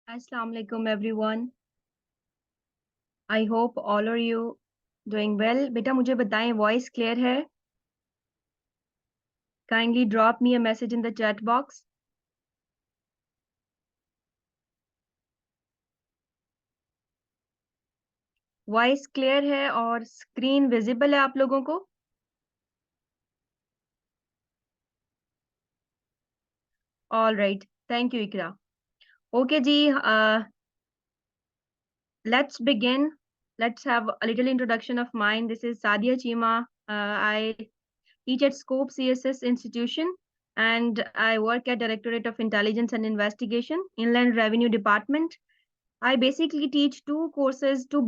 Assalamu alaikum everyone. I hope all are you doing well. बेटा मुझे बताएं voice clear है? Kindly drop me a message in the chat box. Voice clear है और screen visible है आप लोगों को? All right. Thank you Iqra. Okay ji, let's begin. Let's have a little introduction of mine. This is Sadia Chima. I teach at Scope CSS Institution and I work at Directorate of Intelligence and Investigation, Inland Revenue Department. I basically teach two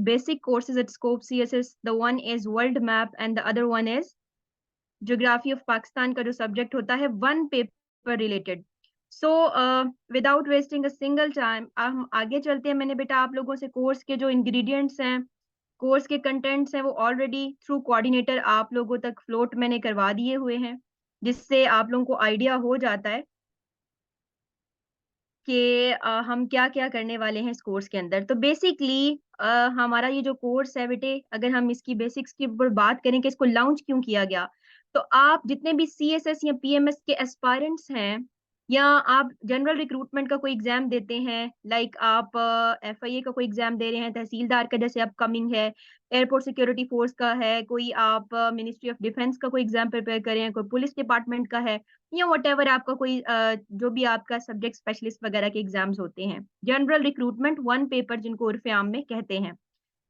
basic courses at Scope CSS. The one is World Map and the other one is Geography of Pakistan का जो subject होता है one paper related. So without wasting a single time, हम आगे चलते हैं. मैंने बेटा आप लोगों से कोर्स के जो ingredients हैं, कोर्स के कंटेंट्स हैं, वो ऑलरेडी थ्रू कोऑर्डिनेटर आप लोगों तक फ्लोट मैंने करवा दिए हुए हैं, जिससे आप लोगों को आइडिया हो जाता है कि हम क्या क्या करने वाले हैं इस कोर्स के अंदर. तो बेसिकली हमारा ये जो कोर्स है बेटे, अगर हम इसकी बेसिक्स की ऊपर बात करें कि इसको लॉन्च क्यों किया गया, तो आप जितने भी सीएसएस या पीएमएस के एस्पायरेंट्स हैं, या आप जनरल रिक्रूटमेंट का कोई एग्जाम देते हैं, लाइक आप एफआईए का कोई एग्जाम दे रहे हैं, तहसीलदार का जैसे अपकमिंग है, एयरपोर्ट सिक्योरिटी फोर्स का है, कोई आप मिनिस्ट्री ऑफ डिफेंस का कोई एग्जाम प्रिपेयर कर रहे हैं, कोई पुलिस डिपार्टमेंट का है, या वट आपका कोई जो भी आपका सब्जेक्ट स्पेशलिस्ट वगैरह के एग्जाम्स होते हैं, जनरल रिक्रूटमेंट वन पेपर जिनको उर्फे आम में कहते हैं.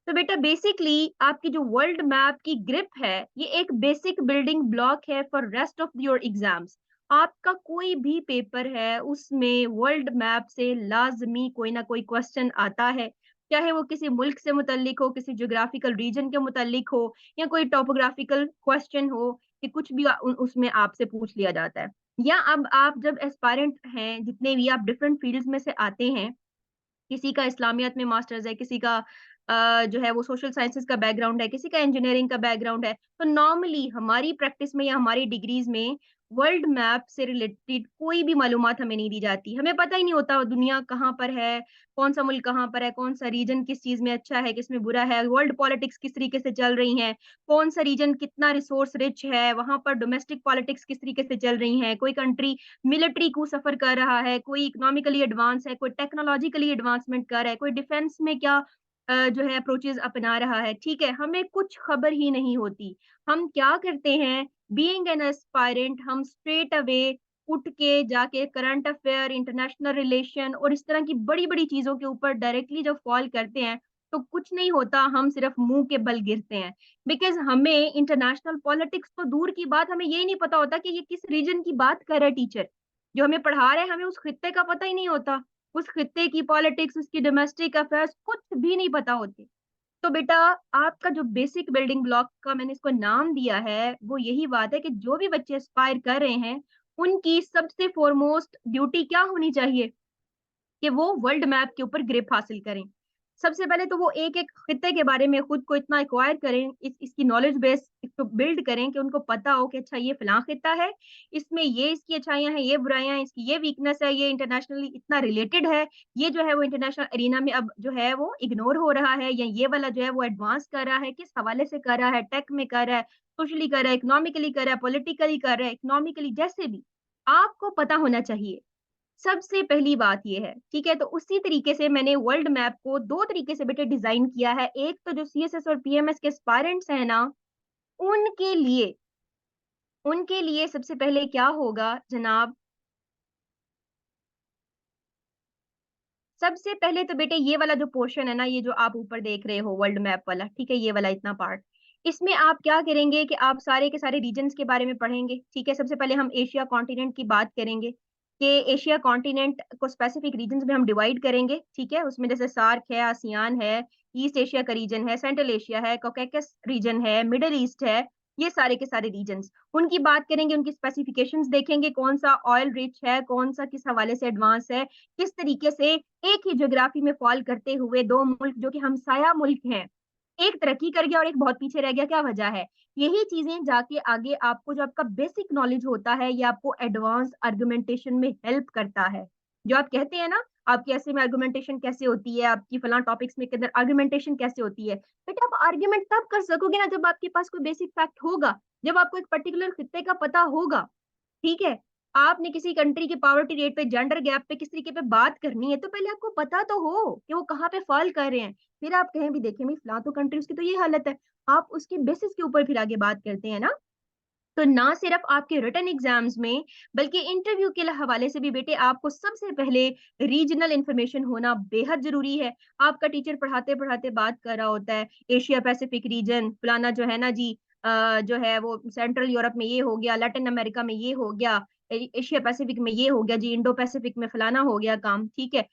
तो बेटा बेसिकली आपकी जो वर्ल्ड मैप की ग्रिप है, ये एक बेसिक बिल्डिंग ब्लॉक है for rest of your exams. आपका कोई भी पेपर है उसमें वर्ल्ड मैप से लाजमी कोई ना कोई क्वेश्चन आता है, चाहे वो किसी मुल्क से मुतल्लिक हो, किसी ज्योग्राफिकल रीजन के मुतल्लिक हो, या कोई टोपोग्राफिकल क्वेश्चन हो कि कुछ भी उसमें आपसे पूछ लिया जाता है. या अब आप जब एस्पायरेंट हैं, जितने भी आप डिफरेंट फील्ड्स में से आते हैं, किसी का इस्लामियत में मास्टर्स है, किसी का जो है वो सोशल साइंसेज का बैकग्राउंड है, किसी का इंजीनियरिंग का बैकग्राउंड है, तो नॉर्मली हमारी प्रैक्टिस में या हमारी डिग्रीज में वर्ल्ड मैप से रिलेटेड कोई भी मालूमात हमें नहीं दी जाती. हमें पता ही नहीं होता दुनिया कहाँ पर है, कौन सा मुल्क कहाँ पर है, कौन सा रीजन किस चीज में अच्छा है, किस में बुरा है, वर्ल्ड पॉलिटिक्स किस तरीके से चल रही है, कौन सा रीजन कितना रिसोर्स रिच है, वहां पर डोमेस्टिक पॉलिटिक्स किस तरीके से चल रही है, कोई कंट्री मिलिट्री को सफर कर रहा है, कोई इकोनॉमिकली एडवांस है, कोई टेक्नोलॉजिकली एडवांसमेंट कर रहा है, कोई डिफेंस में क्या जो है अप्रोचेस अपना रहा है. ठीक है, हमें कुछ खबर ही नहीं होती. हम क्या करते हैं, बीइंग एन एस्पायरेंट, हम स्ट्रेट अवे उठ के जाके करंट अफेयर, इंटरनेशनल रिलेशन और इस तरह की बड़ी बड़ी चीजों के ऊपर डायरेक्टली जब फॉल करते हैं, तो कुछ नहीं होता, हम सिर्फ मुंह के बल गिरते हैं. बिकॉज हमें इंटरनेशनल पॉलिटिक्स तो दूर की बात, हमें यही नहीं पता होता कि ये किस रीजन की बात कर रहा है टीचर जो हमें पढ़ा रहे हैं. हमें उस खित्ते का पता ही नहीं होता, उस खित्ते की पॉलिटिक्स, उसकी डोमेस्टिक अफेयर्स कुछ भी नहीं पता होते. तो बेटा आपका जो बेसिक बिल्डिंग ब्लॉक का मैंने इसको नाम दिया है, वो यही बात है कि जो भी बच्चे एस्पायर कर रहे हैं, उनकी सबसे फोरमोस्ट ड्यूटी क्या होनी चाहिए कि वो वर्ल्ड मैप के ऊपर ग्रिप हासिल करें. सबसे पहले तो वो एक एक खित्ते के बारे में खुद को इतना एक्वायर करें, इसकी नॉलेज बेस इसको बिल्ड करें कि उनको पता हो कि अच्छा ये फलां खित्ता है, इसमें ये इसकी अच्छाइयाँ हैं, ये बुराइयां हैं, इसकी ये वीकनेस है, ये इंटरनेशनली इतना रिलेटेड है, ये जो है वो इंटरनेशनल एरिना में अब जो है वो इग्नोर हो रहा है, या ये वाला जो है वो एडवांस कर रहा है, किस हवाले से कर रहा है, टेक में कर रहा है, सोशली कर रहा है, इकोनॉमिकली कर रहा है, पॉलिटिकली कर रहा है, इकोनॉमिकली, जैसे भी आपको पता होना चाहिए. सबसे पहली बात ये है, ठीक है. तो उसी तरीके से मैंने वर्ल्ड मैप को दो तरीके से बेटे डिजाइन किया है. एक तो जो सीएसएस और पीएमएस के एस्पायरेंट्स हैं ना, उनके लिए उनके लिए सबसे पहले क्या होगा जनाब, सबसे पहले तो बेटे ये वाला जो पोर्शन है ना, ये जो आप ऊपर देख रहे हो वर्ल्ड मैप वाला, ठीक है, ये वाला इतना पार्ट, इसमें आप क्या करेंगे कि आप सारे के सारे रीजन्स के बारे में पढ़ेंगे. ठीक है, सबसे पहले हम एशिया कॉन्टिनेंट की बात करेंगे कि एशिया कॉन्टिनेंट को स्पेसिफिक रीजन्स में हम डिवाइड करेंगे. ठीक है, उसमें जैसे सार्क है, आसियान है, ईस्ट एशिया का रीजन है, सेंट्रल एशिया है, कॉकेकस रीजन है, मिडल ईस्ट है, ये सारे के सारे रीजन्स, उनकी बात करेंगे, उनकी स्पेसिफिकेशंस देखेंगे, कौन सा ऑयल रिच है, कौन सा किस हवाले से एडवांस है, किस तरीके से एक ही ज्योग्राफी में फॉल करते हुए दो मुल्क जो कि हमसाया मुल्क हैं, एक तरक्की कर गया और एक बहुत पीछे रह गया, क्या वजह है. यही चीजें जाके आगे आपको जो आपका बेसिक नॉलेज होता है, ये आपको एडवांस आर्गुमेंटेशन में हेल्प करता है. जो आप कहते हैं ना, आपकी ऐसे में आर्गुमेंटेशन कैसे होती है, आपकी फलां टॉपिक्स में के अंदर आर्गुमेंटेशन कैसे होती है। बेटा आप आर्गुमेंट तब कर सकोगे ना जब आपके पास कोई बेसिक फैक्ट होगा, जब आपको एक पर्टिकुलर खित्ते का पता होगा, ठीक है? आपने किसी कंट्री के पॉवर्टी रेट पे, जेंडर गैप पे किस तरीके पे बात करनी है, तो पहले आपको पता तो हो कि वो कहाँ पे फॉल कर रहे हैं। फिर आप कहें भी देखें भई फलाँ तो कंट्री उसकी तो ये हालत है। आप उसके बेसिस के ऊपर फिर आगे बात करते हैं ना। तो ना सिर्फ आपके रिटन एग्जाम्स में बल्कि इंटरव्यू के हवाले से भी बेटे आपको सबसे पहले रीजनल इंफॉर्मेशन होना बेहद जरूरी है। आपका टीचर पढ़ाते पढ़ाते बात कर रहा होता है एशिया पैसिफिक रीजन फलाना जो है ना जी, जो है वो सेंट्रल यूरोप में ये हो गया, लैटिन अमेरिका में ये हो गया, एशिया पैसिफिक में ये हो गया जी, इंडो पैसिफिक में फलाना हो गया काम, ठीक है।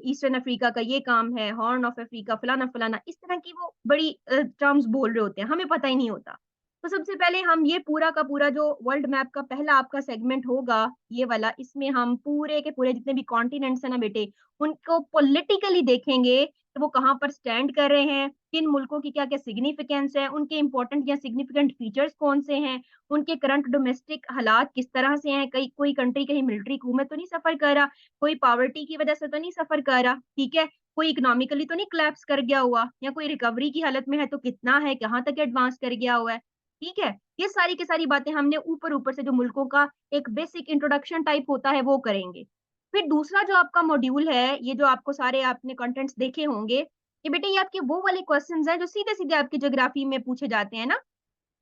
ईस्टर्न अफ्रीका का ये काम है, हॉर्न ऑफ अफ्रीका फलाना फलाना, इस तरह की वो बड़ी टर्म्स बोल रहे होते हैं, हमें पता ही नहीं होता। तो सबसे पहले हम ये पूरा का पूरा जो वर्ल्ड मैप का पहला आपका सेगमेंट होगा, ये वाला, इसमें हम पूरे के पूरे जितने भी कॉन्टिनेंट्स हैं ना बेटे, उनको पॉलिटिकली देखेंगे, तो वो कहाँ पर स्टैंड कर रहे हैं, किन मुल्कों की क्या-क्या सिग्निफिकेंस है, उनके इम्पोर्टेंट या सिग्निफिकेंट फीचर्स कौन से हैं, उनके करंट डोमेस्टिक हालात किस तरह से हैं, कहीं कोई कंट्री कहीं मिलिट्री कू में तो नहीं सफ़र कर रहा, कोई पॉवर्टी की वजह से तो नहीं सफ़र कर रहा, ठीक है? कोई इकोनॉमिकली तो नहीं कोलैप्स कर गया हुआ या कोई रिकवरी की हालत में है तो कितना है, कहाँ तक एडवांस कर गया हुआ है। ठीक है? ये सारी की सारी बातें हमने ऊपर-ऊपर से जो मुल्कों का एक बेसिक इंट्रोडक्शन टाइप होता है वो करेंगे। फिर दूसरा जो आपका मॉड्यूल है, ये जो आपको सारे आपने कंटेंट्स देखे होंगे, कि बेटे ये आपके वो वाले क्वेश्चन्स हैं जो सीधे-सीधे आपकी ज्योग्राफी में पूछे जाते हैं ना।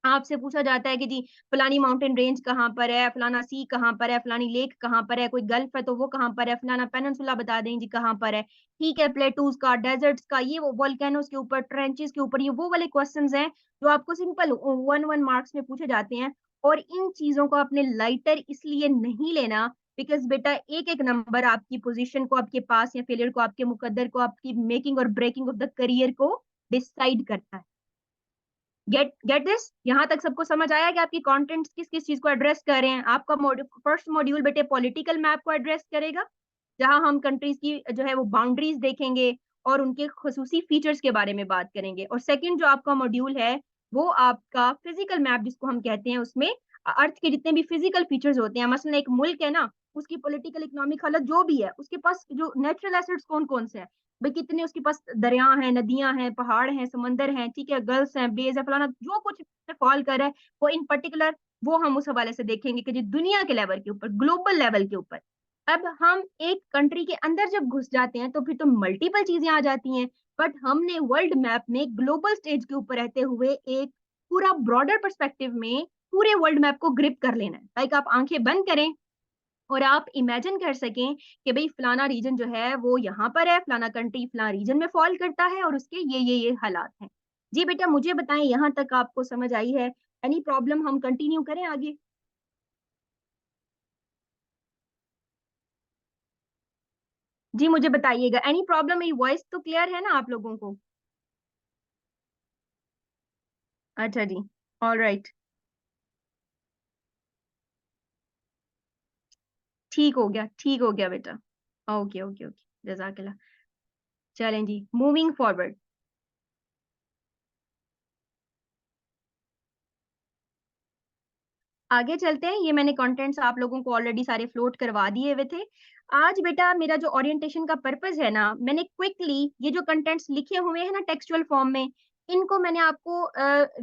आपसे पूछा जाता है कि जी फलानी माउंटेन रेंज कहाँ पर है, फलाना सी कहाँ पर है, फलानी लेक कहाँ पर है, कोई गल्फ है तो वो कहाँ पर है, फलाना पेनिनसुला बता दें जी कहाँ पर है। ठीक है, प्लेटूज़ का, डेज़र्ट्स का, ये वो वोल्केनोज़ के ऊपर, ट्रेंचेज़ के ऊपर, ये वो वाले क्वेश्चन्स हैं जो आपको सिंपल 1-1 मार्क्स में पूछे जाते हैं। और इन चीज़ों को आपने लाइटर इसलिए नहीं लेना बिकॉज़ बेटा एक-एक नंबर आपकी पोज़ीशन को, आपके पास या फेलियर को, आपके मुकद्दर को, आपकी मेकिंग और ब्रेकिंग ऑफ द करियर को डिसाइड करता है। Get get this? यहाँ तक सबको समझ आया कि आपकी कंटेंट्स किस-किस चीज़ को एड्रेस कर रहे हैं? आपका फर्स्ट मॉड्यूल बेटे पॉलिटिकल मैप को एड्रेस करेगा, जहाँ हम कंट्रीज़ की जो है वो बाउंड्रीज़ देखेंगे और उनके खुसूसी फीचर्स के बारे में बात करेंगे। और सेकंड जो आपका मॉड्यूल है, वो आपका फिजिकल मैप जिसको हम कहते हैं उसमें अर्थ के जितने भी फिजिकल फीचर्स होते हैं, मसलन एक मुल्क है ना, उसकी पॉलिटिकल इकोनॉमिक हालत जो भी है, उसके पास जो नेचुरल एसेट्स कौन-कौन से हैं? भई कितने उसके पास दरिया हैं, नदियाँ हैं, पहाड़ हैं, समंदर हैं, ठीक है, गल्फ़्स हैं, बेज़ है, फलाना जो कुछ पे फ़ॉल कर रहा है, वो इन पर्टिकुलर वो हम उस हवाले से देखेंगे कि जी दुनिया के लेवल के ऊपर, ग्लोबल लेवल के ऊपर। अब हम एक कंट्री के अंदर जब घुस जाते हैं, तो फिर तो मल्टीपल चीज़ें आ जाती हैं, बट हमने वर्ल्ड मैप में ग्लोबल स्टेज के ऊपर रहते हुए एक पूरा ब्रॉडर पर्सपेक्टिव में पूरे वर्ल्ड मैप को ग्रिप कर लेना है। लाइक आप आँखें बंद करें और आप इमेजिन कर सकें कि भई फलाना रीजन जो है वो यहाँ पर है, फलाना कंट्री फलाना रीजन में फ़ॉल करता है और उसके ये हालात हैं। जी बेटा मुझे बताएँ यहाँ तक आपको समझ आई है? एनी प्रॉब्लम हम कंटिन्यू करें आगे? जी मुझे बताइएगा एनी प्रॉब्लम मेरी वॉइस तो क्लियर है ना आप लोगों को? अच्छा जी, ऑलराइट ठीक हो गया बेटा। ओके। जज़ाकल्लाह। चलें जी, मूविंग फॉरवर्ड। आगे चलते हैं, ये मैंने कंटेंट्स आप लोगों को ऑलरेडी सारे फ्लोट करवा दिए हुए थे। आज बेटा मेरा जो ओरिएंटेशन का पर्पज़ है ना, मैंने क्विकली ये जो कंटेंट्स लिखे हुए हैं ना टेक्सचुअल फॉर्म में, इनको मैंने आपको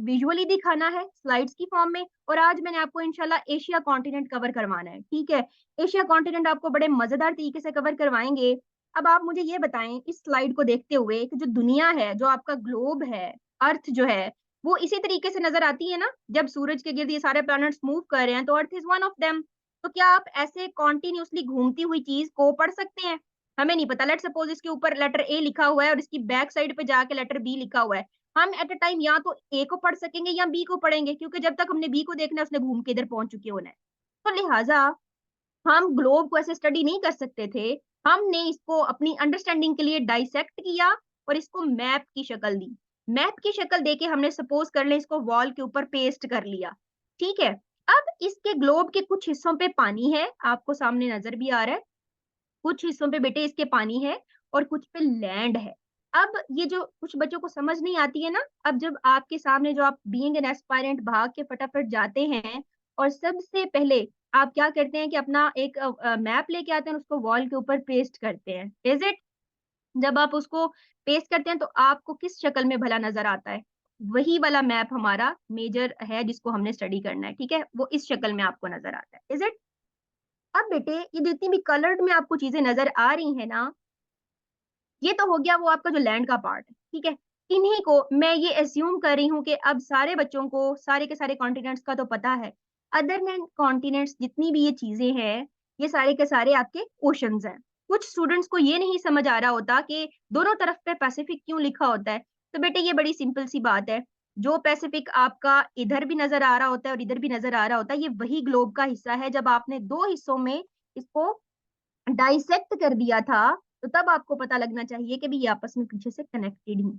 विजुअली दिखाना है स्लाइड्स की फॉर्म में और आज मैंने आपको इंशाल्लाह एशिया कॉन्टिनेंट कवर करवाना है, ठीक है? एशिया कॉन्टिनेंट आपको बड़े मज़ेदार तरीके से कवर करवाएँगे। अब आप मुझे ये बताएँ इस स्लाइड को देखते हुए कि जो दुनिया है, जो आपका ग्लोब है, अर्थ जो है, वो इसी तरीके से नज़र आती है ना? जब सूरज के गिर्द ये सारे प्लैनेट्स मूव कर रहे हैं, तो earth is one of them. तो क्या आप ऐसे कंटीन्यूअसली घूमती हुई चीज़ को पढ़ सकते हैं? हमें नहीं पता, लेट्स सपोज़ इसके ऊपर लेटर ए लिखा हुआ है और इसकी बैक साइड पे जाके लेटर बी लिखा हुआ है। हम एट अ टाइम या तो ए को पढ़ सकेंगे या बी को पढ़ेंगे क्योंकि जब तक हमने बी को देखना है, उसने घूम के इधर पहुँच चुके होना है। तो लिहाज़ा हम ग्लोब को ऐसे स्टडी नहीं कर सकते थे। हमने इसको अपनी अंडरस्टैंडिंग के लिए डाइसेक्ट किया और इसको मैप की शक्ल दी। मैप की शक्ल देके हमने सपोज़ कर लें इसको वॉल के ऊपर पेस्ट कर लिया। ठीक है? अब इसके ग्लोब के कुछ हिस्सों पे पानी है, आपको सामने नज़र भी आ रहा है। कुछ हिस्सों पे बेटे इसके पानी है और कुछ पे लैंड है। अब ये जो कुछ बच्चों को समझ नहीं आती है ना, अब जब आपके सामने जो आप बीइंग एन एस्पायरेंट भाग के फटाफट जाते हैं और सबसे पहले आप क्या करते हैं कि अपना एक मैप लेके आते हैं, उसको वॉल के ऊपर पेस्ट करते हैं, इज इट? जब आप उसको पेस्ट करते हैं तो आपको किस शक्ल में भला नजर आता है? वही वाला मैप हमारा मेजर है जिसको हमने स्टडी करना है, ठीक है? वो इस शक्ल में आपको नजर आता है, इज इट? अब बेटे ये जितनी भी कलर्ड में आपको चीजें नजर आ रही है ना, ये तो हो गया वो आपका जो लैंड का पार्ट है, ठीक है? इन्हीं को मैं ये एज्यूम कर रही हूँ कि अब सारे बच्चों को सारे के सारे कॉन्टिनेंट्स का तो पता है। अदर देन कॉन्टिनेंट्स जितनी भी ये चीजें हैं, ये सारे के सारे आपके ओशंस हैं। कुछ स्टूडेंट्स को ये नहीं समझ आ रहा होता कि दोनों तरफ पे पैसिफिक क्यों लिखा होता है। तो बेटे ये बड़ी सिंपल सी बात है। जो पैसिफिक आपका इधर भी नजर आ रहा होता है और इधर भी नजर आ रहा होता है, ये वही ग्लोब का हिस्सा है। जब आपने दो हिस्सों में इसको डाइसेक्ट कर दिया था, तो तब आपको पता लगना चाहिए कि भी ये आपस में पीछे से कनेक्टेड ही।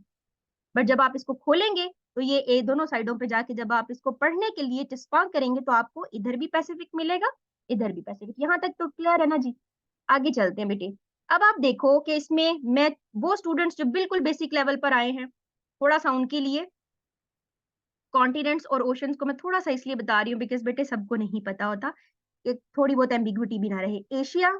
बट जब आप इसको खोलेंगे तो ये दोनों साइडों पे जाके जब आप इसको पढ़ने के लिए चस्पा करेंगे तो आपको इधर भी पैसिफिक मिलेगा, इधर भी पैसिफिक। यहाँ तक तो क्लियर है ना जी? आगे चलते हैं बेटे। अब आप देखो कि इसमें मैं वो स्टूडेंट्स जो बिल्कुल बेसिक लेवल पर आए हैं, थोड़ा सा उनके लिए कॉन्टिनेंट्स और ओशंस को मैं थोड़ा सा इसलिए बता रही हूँ बिकॉज बेटे सबको नहीं पता होता, कि थोड़ी बहुत एम्बिग्विटी भी ना रहे। Asia,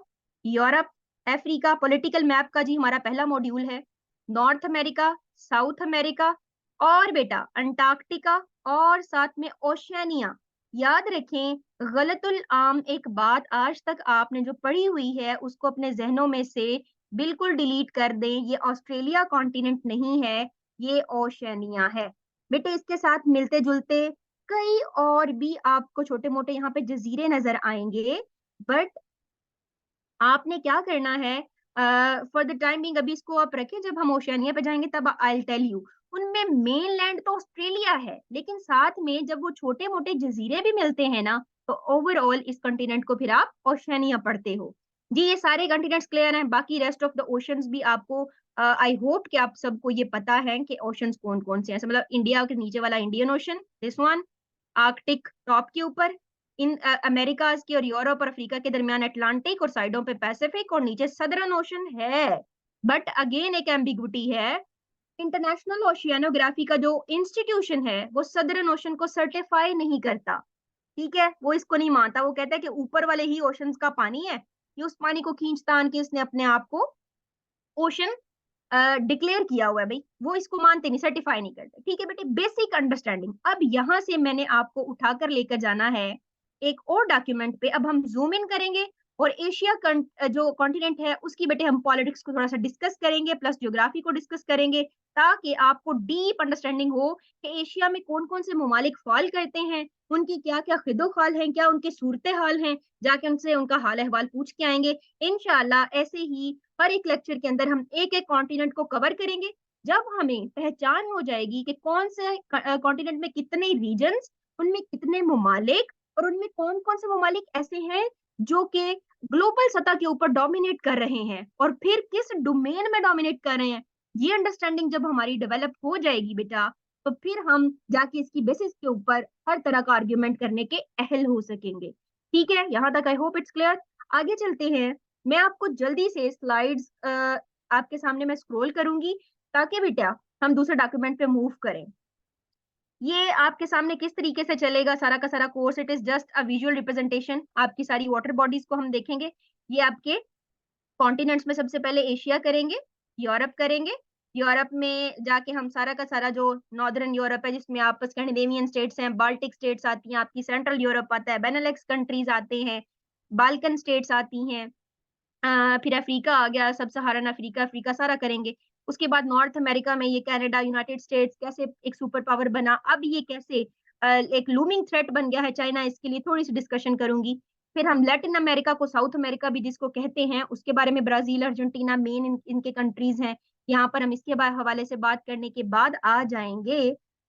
Europe, Africa, political map का जी हमारा पहला मॉड्यूल है। नॉर्थ अमेरिका, साउथ अमेरिका, और बेटा अंटार्कटिका, और साथ में ओशियानिया। याद रखें, गलतुल आम एक बात आज तक आपने जो पढ़ी हुई है उसको अपने जहनों में से बिल्कुल डिलीट कर दें। ये ऑस्ट्रेलिया कॉन्टिनेंट नहीं है, ये ओशियानिया है। बेटे इसके साथ मिलते जुलते कई और भी आपको छोटे मोटे यहाँ पे जजीरे नजर आएंगे। बट आपने क्या करना है, फॉर द टाइम बिंग अभी इसको आप रखें, जब हम ओशियानिया पे जाएंगे तब आई टेल यू। उनमें मेन लैंड तो ऑस्ट्रेलिया है, लेकिन साथ में जब वो छोटे मोटे जजीरे भी मिलते हैं ना, तो ओवरऑल इस कॉन्टिनेंट को फिर आप ओशियानिया पढ़ते हो। जी ये सारे कॉन्टिनेंट्स क्लियर हैं। बाकी रेस्ट ऑफ द ओशंस भी आपको आई होप कि आप सबको ये पता है कि ओशंस कौन कौन से हैं। मतलब इंडिया के नीचे वाला Indian ocean, this one. Arctic top के ऊपर, इन अमेरिकाज की और यूरोप और अफ्रीका के दरमियान अटलांटिक, और साइडों पे पैसिफिक, और नीचे सदर्न ओशन है। बट अगेन एक एम्बिगुइटी है। इंटरनेशनल ओशियानोग्राफी का जो इंस्टीट्यूशन है वो सदर्न ओशन को सर्टिफाई नहीं करता, ठीक है? वो इसको नहीं मानता। वो कहता है कि ऊपर वाले ही ओशंस का पानी है, ये उस पानी को खींच तान के इसने अपने आप को ओशन डिक्लेयर किया हुआ है भाई। वो इसको मानते नहीं, सर्टिफाई नहीं करते, ठीक है बेटे? Basic understanding. अब यहाँ से मैंने आपको उठाकर लेकर जाना है एक और डॉक्यूमेंट पे। अब हम जूम इन करेंगे और एशिया जो कॉन्टिनेंट है उसकी बेटे हम पॉलिटिक्स को थोड़ा सा डिस्कस करेंगे, प्लस ज्योग्राफी को डिस्कस करेंगे, ताकि आपको डीप अंडरस्टैंडिंग हो कि एशिया में कौन कौन से ममालिक फॉल करते हैं, उनकी क्या क्या खिदो खाल हैं, क्या उनके सूरत हाल हैं। जाके उनसे उनका हाल अहवाल पूछ के आएंगे इंशाल्लाह। ऐसे ही हर एक लेक्चर के अंदर हम एक एक कॉन्टिनेंट को कवर करेंगे। जब हमें पहचान हो जाएगी कि कौन से कॉन्टिनेंट में कितने रीजन्स, उनमें कितने ममालिक, और उनमें कौन कौन से ममालिक ऐसे हैं जो कि ग्लोबल सतह के ऊपर डोमिनेट कर रहे हैं, और फिर किस डोमेन में डोमिनेट कर रहे हैं, ये अंडरस्टैंडिंग जब हमारी डेवलप हो जाएगी बेटा, तो फिर हम जाके इसकी बेसिस के ऊपर हर तरह का आर्ग्यूमेंट करने के अहल हो सकेंगे। ठीक है, यहाँ तक आई होप इट्स क्लियर। आगे चलते हैं। मैं आपको जल्दी से स्लाइड्स आपके सामने मैं स्क्रॉल करूंगी, ताकि बेटा हम दूसरे डॉक्यूमेंट पे मूव करें। ये आपके सामने किस तरीके से चलेगा सारा का सारा course, it is just a visual representation. आपकी सारी वाटर बॉडीज को हम देखेंगे। ये आपके कॉन्टिनेंट्स में सबसे पहले एशिया करेंगे, यूरोप करेंगे। यूरोप में जाके हम सारा का सारा जो नॉर्दर्न यूरोप है, जिसमें आप स्कैंडिनेवियन स्टेट्स हैं, बाल्टिक स्टेट्स आती हैं, आपकी सेंट्रल यूरोप आता है, बेनेलेक्स कंट्रीज आते हैं, बाल्कन स्टेट्स आती हैं, फिर अफ्रीका आ गया, सब सहारन अफ्रीका, अफ्रीका सारा करेंगे। उसके बाद नॉर्थ अमेरिका में ये कनाडा, यूनाइटेड स्टेट्स कैसे एक सुपर पावर बना, अब ये कैसे एक लूमिंग थ्रेट बन गया है चाइना, इसके लिए थोड़ी सी डिस्कशन करूंगी। फिर हम लैटिन अमेरिका को, साउथ अमेरिका भी जिसको कहते हैं, उसके बारे में ब्राजील, अर्जेंटीना मेन इनके कंट्रीज हैं। यहाँ पर हम इसके हवाले से बात करने के बाद आ जाएंगे।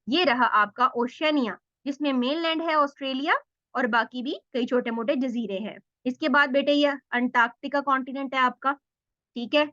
ये रहा आपका ओशियनिया, जिसमें मेनलैंड है ऑस्ट्रेलिया, और बाकी भी कई छोटे मोटे जजीरे हैं। इसके बाद बेटे ये अंटार्कटिका कॉन्टिनेंट है आपका, ठीक है?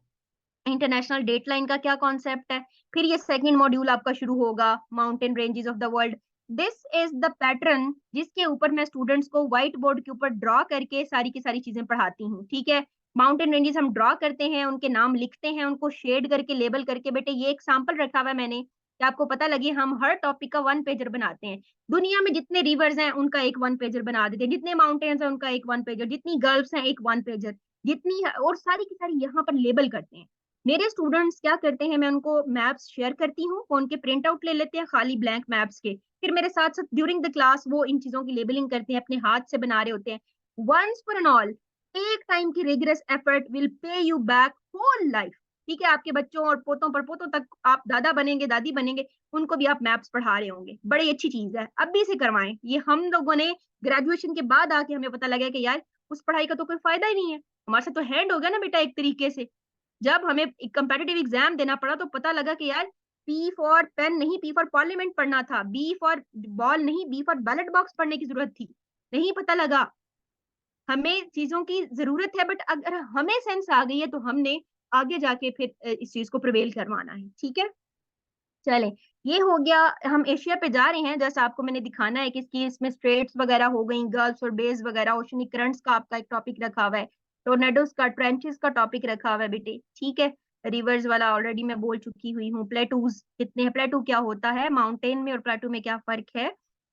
इंटरनेशनल डेट लाइन का क्या कॉन्सेप्ट है। फिर ये सेकंड मॉड्यूल आपका शुरू होगा, mountain ranges of the world. This is the pattern जिसके ऊपर मैं स्टूडेंट्स को व्हाइट बोर्ड के ऊपर ड्रॉ करके सारी की सारी चीजें पढ़ाती हूँ, ठीक है? माउंटेन रेंजेस हम ड्रॉ करते हैं, उनके नाम लिखते हैं, उनको शेड करके लेबल करके। बेटे ये एक सैंपल रखा हुआ है मैंने, कि आपको पता लगे हम हर टॉपिक का वन पेजर बनाते हैं। दुनिया में जितने रिवर्स हैं उनका एक वन पेजर बना देते हैं, जितने माउंटेन्स हैं उनका एक वन पेजर, जितनी गर्ल्स हैं एक वन पेजर, जितनी और सारी की सारी यहाँ पर लेबल करते हैं। मेरे स्टूडेंट्स क्या करते हैं, मैं उनको मैप्स शेयर करती हूँ, वो उनके प्रिंट आउट ले लेते हैं खाली ब्लैंक मैप्स के, फिर मेरे साथ साथ ड्यूरिंग द क्लास वो इन चीजों की लेबलिंग करते हैं, अपने हाथ से बना रहे होते हैं। वंस फॉर एन ऑल, एक टाइम की rigorous effort will pay you back whole life. ठीक है, आपके बच्चों और पोतों पर पोतों तक आप दादा बनेंगे, दादी बनेंगे, उनको भी आप मैप्स पढ़ा रहे होंगे। बड़ी अच्छी चीज है, अब भी इसे करवाएं। ये हम लोगों ने ग्रेजुएशन के बाद आके हमें पता लगा कि यार उस पढ़ाई का तो कोई फायदा ही नहीं है, हमारे साथ तो हैंड हो गया ना बेटा एक तरीके से। जब हमें कंपेटिटिव एग्जाम देना पड़ा तो पता लगा कि यार पी फॉर पेन नहीं, पी फॉर पार्लियामेंट पढ़ना था, बी फॉर बॉल नहीं, बी फॉर बैलेट बॉक्स पढ़ने की जरूरत थी। नहीं पता लगा। हमें चीजों की जरूरत है, बट अगर हमें सेंस आ गई है तो हमने आगे जाके फिर इस चीज को प्रिवेल करवाना है। ठीक है, चलें, ये हो गया। हम एशिया पे जा रहे हैं, जैसे आपको मैंने दिखाना है कि इसकी इसमें स्ट्रेट्स वगैरह हो गई, गल्फ्स और बेस वगैरह, ओशनिक करंट्स का आपका एक टॉपिक रखा हुआ है, टोर्नेडोज का, ट्रेंचेस का टॉपिक रखा हुआ है बेटे। ठीक है, रिवर्स वाला ऑलरेडी मैं बोल चुकी हुई हूँ। प्लेटूज कितने हैं, प्लेटू क्या होता है, माउंटेन में और प्लेटू में क्या फर्क है,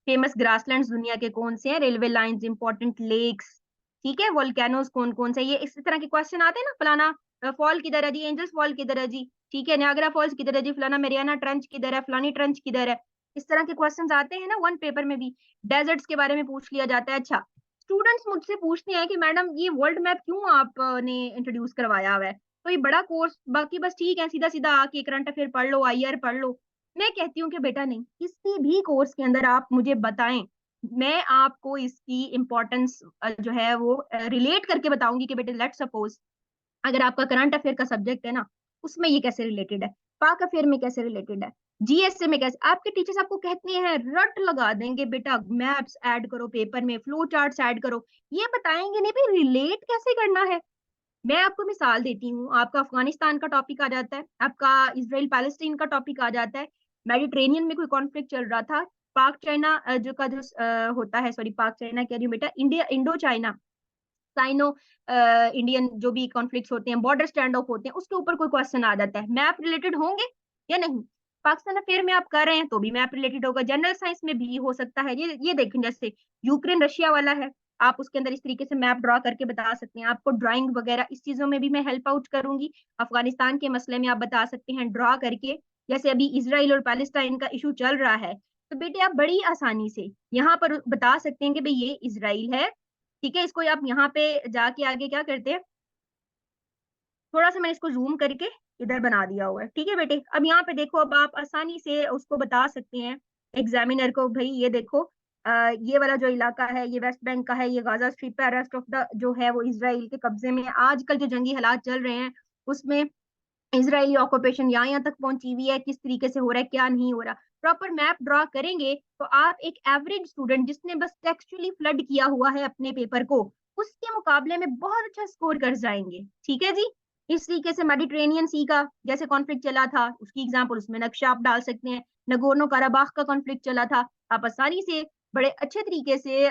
फेमस ग्रासलैंड्स दुनिया के कौन से हैं, रेलवे लाइंस, इंपॉर्टेंट लेक्स, ठीक है, वोल्केनोज कौन कौन से, ये इस तरह के क्वेश्चन आते हैं ना, फलाना फॉल किधर है जी, एंजल्स फॉल किधर है जी, ठीक है, नियाग्रा फॉल्स किधर है जी, फलाना मेरियाना ट्रंच किधर है, फलानी ट्रंच किधर है। इस तरह के क्वेश्चंस आते हैं ना वन पेपर में भी। डेजर्ट्स के बारे में पूछ लिया जाता है। अच्छा, स्टूडेंट्स मुझसे पूछते हैं कि मैडम ये वर्ल्ड मैप क्यों आपने इंट्रोड्यूस करवाया हुआ है, तो ये बड़ा कोर्स, बाकी बस ठीक है, सीधा सीधा आके करंट अफेयर पढ़ लो, आईआर पढ़ लो। मैं कहती हूँ कि बेटा नहीं, किसी भी कोर्स के अंदर आप मुझे बताएं, मैं आपको इसकी इम्पोर्टेंस जो है वो रिलेट करके बताऊंगी कि बेटे लेट सपोज अगर आपका करंट अफेयर का सब्जेक्ट है ना, उसमें ये कैसे रिलेटेड है, पाक अफेयर में कैसे रिलेटेड है, जीएसए में कैसे, आपके टीचर्स आपको कहते हैं रट लगा देंगे बेटा, मैप्स ऐड करो पेपर में, फ्लो चार्ट्स ऐड करो, ये बताएंगे नहीं भाई रिलेट कैसे करना है। मैं आपको मिसाल देती हूँ, आपका अफगानिस्तान का टॉपिक आ जाता है, आपका इसराइल पैलेस्टीन का टॉपिक आ जाता है, मेडिटेरेनियन में कोई कॉन्फ्लिक्ट चल रहा था, पाक चाइना जो का जो होता है, सॉरी पाक चाइना कह रही हूँ बेटा, India Indo China Sino Indian जो भी कॉन्फ्लिक्ट्स होते हैं, बॉर्डर स्टैंड ऑफ होते हैं, उसके ऊपर कोई क्वेश्चन आ जाता है, मैप रिलेटेड होंगे या नहीं। पाकिस्तान अफेयर में आप कर रहे हैं तो भी मैप रिलेटेड होगा, जनरल साइंस में भी हो सकता है। ये देखें, जैसे यूक्रेन रशिया वाला है, आप उसके अंदर इस तरीके से मैप ड्रॉ करके बता सकते हैं, आपको ड्राइंग वगैरह इस चीजों में भी मैं हेल्प आउट करूंगी। अफगानिस्तान के मसले में आप बता सकते हैं ड्रॉ करके, जैसे अभी इसराइल और पैलेस्टाइन का इशू चल रहा है, तो बेटे आप बड़ी आसानी से यहाँ पर बता सकते हैं कि भाई ये इसराइल है, ठीक है, इसको आप यहाँ पे जाके आगे क्या करते हैं, थोड़ा सा मैंने इसको जूम करके इधर बना दिया हुआ है, ठीक है बेटे। अब यहाँ पे देखो, अब आप आसानी से उसको बता सकते हैं एग्जामिनर को, भाई ये देखो ये वाला जो इलाका है ये वेस्ट बैंक का है, ये गाजा स्ट्रिप है, रेस्ट ऑफ द जो है वो इसराइल के कब्जे में है। आजकल जो जंगी हालात चल रहे हैं उसमें इसराइली ऑक्यूपेशन यहाँ तक पहुंची हुई है, किस तरीके से हो रहा है, क्या नहीं हो रहा, प्रॉपर मैप ड्रॉ करेंगे तो आप एक एवरेज स्टूडेंट जिसने बस टेक्सचुअली फ्लड किया हुआ है अपने पेपर को, उसके मुकाबले में बहुत अच्छा स्कोर कर जाएंगे। ठीक है जी, इस तरीके से मेडिटेरेनियन सी का जैसे कॉन्फ्लिक्ट चला था उसकी एग्जाम्पल उसमें नक्शा आप डाल सकते हैं, नगोर्नो काराबाख का कॉन्फ्लिक्ट चला था, आप आसानी से बड़े अच्छे तरीके से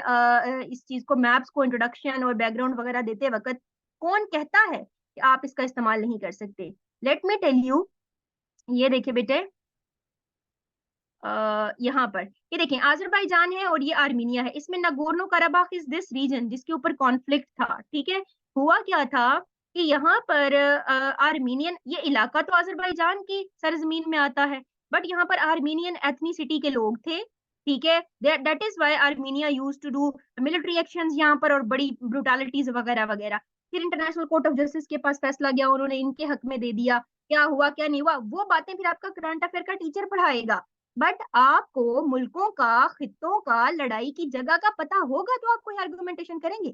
इस चीज को, मैप्स को इंट्रोडक्शन और बैकग्राउंड वगैरह देते वक्त, कौन कहता है कि आप इसका इस्तेमाल नहीं कर सकते। लेट मी टेल यू, ये देखिए बेटे, यहाँ पर ये देखें अजरबैजान है और ये आर्मीनिया है, इसमें Nagorno Karabakh is this region जिसके ऊपर कॉन्फ्लिक्ट था। ठीक है, हुआ क्या था कि यहाँ पर आर्मीनियन, ये इलाका तो अजरबैजान की सरजमीन में आता है, बट यहाँ पर आर्मीनियन एथनिसिटी के लोग थे। ठीक है, that is why Armenia used to do military actions यहाँ पर और बड़ी ब्रुटलिटीज वगैरह वगैरह। फिर इंटरनेशनल कोर्ट ऑफ जस्टिस के पास फैसला गया, उन्होंने इनके हक में दे दिया, क्या हुआ क्या नहीं हुआ वो बातें फिर आपका करंट अफेयर का टीचर पढ़ाएगा, बट आपको मुल्कों का, खित्तों का, लड़ाई की जगह का पता होगा तो आप कोई आर्गुमेंटेशन करेंगे।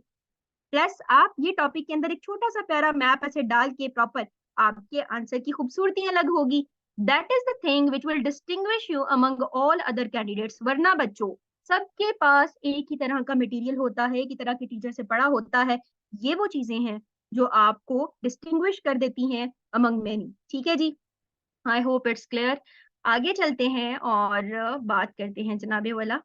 प्लस आप ये टॉपिक के अंदर एक छोटा सा प्यारा मैप ऐसे डाल के प्रॉपर, आपके आंसर की खूबसूरती अलग होगी। That is the thing which will distinguish you among all other candidates. वरना बच्चों सबके पास एक ही तरह का मटेरियल होता है, एक ही तरह के टीचर से पढ़ा होता है, ये वो चीजें हैं जो आपको डिस्टिंग्विश कर देती हैं अमंग मैनी। ठीक है जी, आई होप इट्स क्लियर। आगे चलते हैं और बात करते हैं जनाबे वाला।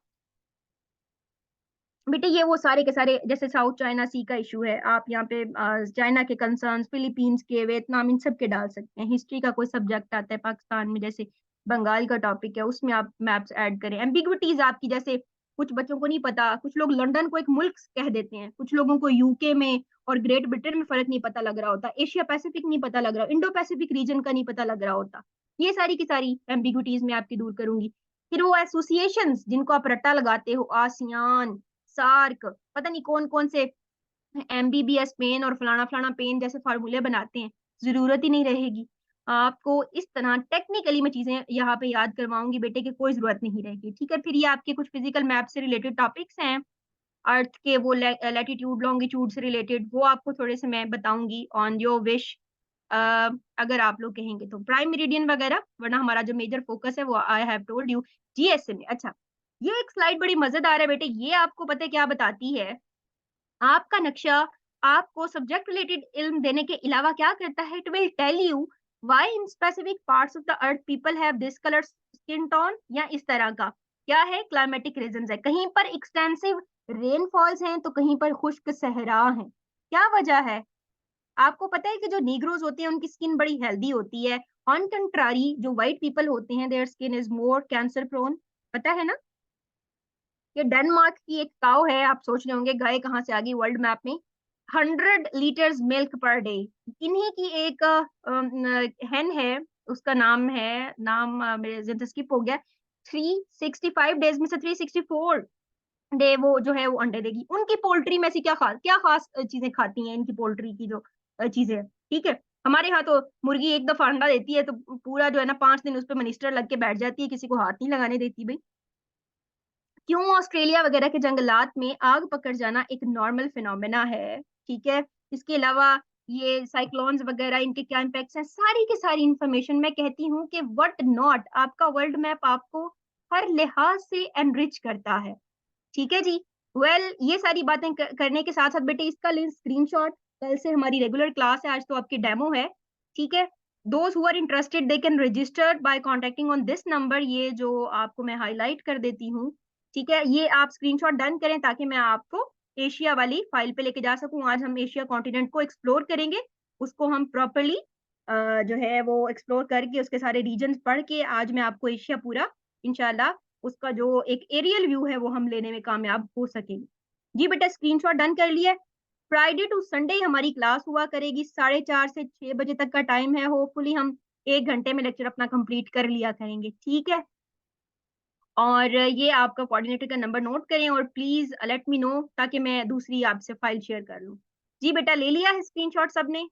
बेटे ये वो सारे के सारे, जैसे साउथ चाइना सी का इशू है, आप यहाँ पे चाइना के कंसर्न्स, फिलीपींस के, वियतनाम, इन सब के डाल सकते हैं। हिस्ट्री का कोई सब्जेक्ट आता है पाकिस्तान में, जैसे बंगाल का टॉपिक है, उसमें आप मैप्स ऐड करें। एम्बिग्विटीज आपकी, जैसे कुछ बच्चों को नहीं पता, कुछ लोग लंदन को एक मुल्क कह देते हैं, कुछ लोगों को यूके में और ग्रेट ब्रिटेन में फर्क नहीं पता लग रहा होता, एशिया पैसिफिक नहीं पता लग रहा, इंडो पैसिफिक रीजन का नहीं पता लग रहा होता। ये सारी की सारी एम्बिग्विटीज मैं आपकी दूर करूंगी। फिर वो एसोसिएशंस जिनको आप रट्टा लगाते हो, आसियान, सार्क, पता नहीं कौन कौन से एमबीबीएस पेन और फलाना फलाना पेन जैसे फार्मूले बनाते हैं, जरूरत ही नहीं रहेगी। आपको इस तरह टेक्निकली मैं चीजें यहाँ पे याद करवाऊंगी बेटे, की कोई जरूरत नहीं रहेगी, ठीक है। फिर ये आपके कुछ फिजिकल मैप से रिलेटेड टॉपिक्स हैं, अर्थ के वो लैटिट्यूड लॉन्गिट्यूड से रिलेटेड, वो आपको थोड़े से मैं बताऊंगी ऑन योर विश, अगर आप लोग कहेंगे तो प्राइम मेरिडियन वगैरह, वरना हमारा जो मेजर फोकस है वो आई हैव टोल्ड यू जीएसए में। अच्छा, ये एक स्लाइड बड़ी मजेदार है बेटे, ये आपको पता है क्या बताती है? आपका नक्शा आपको सब्जेक्ट रिलेटेड इल्म देने के अलावा क्या करता है? It will tell you why in specific parts of the earth people have this colour skin tone, या इस तरह का क्या है, क्लाइमेटिक रीजंस है, कहीं पर एक्सटेंसिव रेनफॉल्स हैं तो कहीं पर खुश्क सहरा है। क्या वजह है? आपको पता है कि जो नीग्रोज होते हैं उनकी स्किन बड़ी हेल्दी होती है, ऑन कंट्रारी जो व्हाइट पीपल होते हैं their skin is more cancer prone, पता है ना? ये डेनमार्क की एक काउ है, आप सोच रहे होंगे गाय कहाँ से आ गई वर्ल्ड मैप में। 100 लीटर्स मिल्क पर डे। इन्हीं की एक हेन है, उसका नाम है, नाम मेरे जहन से स्किप हो गया। 365 डेज में से 364 डे वो जो है वो अंडे देगी। उनकी पोल्ट्री में से क्या खास चीजें खाती हैं इनकी पोल्ट्री की जो चीजें हैं, ठीक है। हमारे यहाँ तो मुर्गी एक दफा अंडा देती है तो पूरा जो है ना 5 दिन उस पर मिनिस्टर लग के बैठ जाती है, किसी को हाथ नहीं लगाने देती भाई। क्यों ऑस्ट्रेलिया वगैरह के जंगलात में आग पकड़ जाना एक नॉर्मल फिनोमेना है, ठीक है। इसके अलावा ये साइक्लोन्स वगैरह इनके क्या इम्पैक्ट्स हैं, सारी की सारी इंफॉर्मेशन मैं कहती हूँ कि व्हाट नॉट, आपका वर्ल्ड मैप आपको हर लिहाज से एनरिच करता है, ठीक है जी। ये सारी बातें करने के साथ साथ बेटे इसका ले स्क्रीनशॉट, कल से हमारी रेगुलर क्लास है, आज तो आपकी डेमो है, ठीक है। Those who are interested they can register by contacting on this number, ये जो आपको मैं हाईलाइट कर देती हूँ, ठीक है। ये आप स्क्रीनशॉट डन करें ताकि मैं आपको एशिया वाली फाइल पे लेके जा सकूं। आज हम एशिया कॉन्टिनेंट को एक्सप्लोर करेंगे, उसको हम प्रॉपरली जो है वो एक्सप्लोर करके उसके सारे रीजन पढ़ के आज मैं आपको एशिया पूरा इंशाल्लाह उसका जो एक एरियल व्यू है वो हम लेने में कामयाब हो सकेंगे। जी बेटा स्क्रीनशॉट डन कर लिया। फ्राइडे टू संडे हमारी क्लास हुआ करेगी, 4:30 से 6 बजे तक का टाइम है। होपफुली हम 1 घंटे में लेक्चर अपना कंप्लीट कर लिया करेंगे, ठीक है। और ये आपका कोऑर्डिनेटर का नंबर नोट करें और प्लीज लेट मी नो ताकि मैं दूसरी आपसे फाइल शेयर कर लूँ। जी बेटा ले लिया है स्क्रीनशॉट सबने?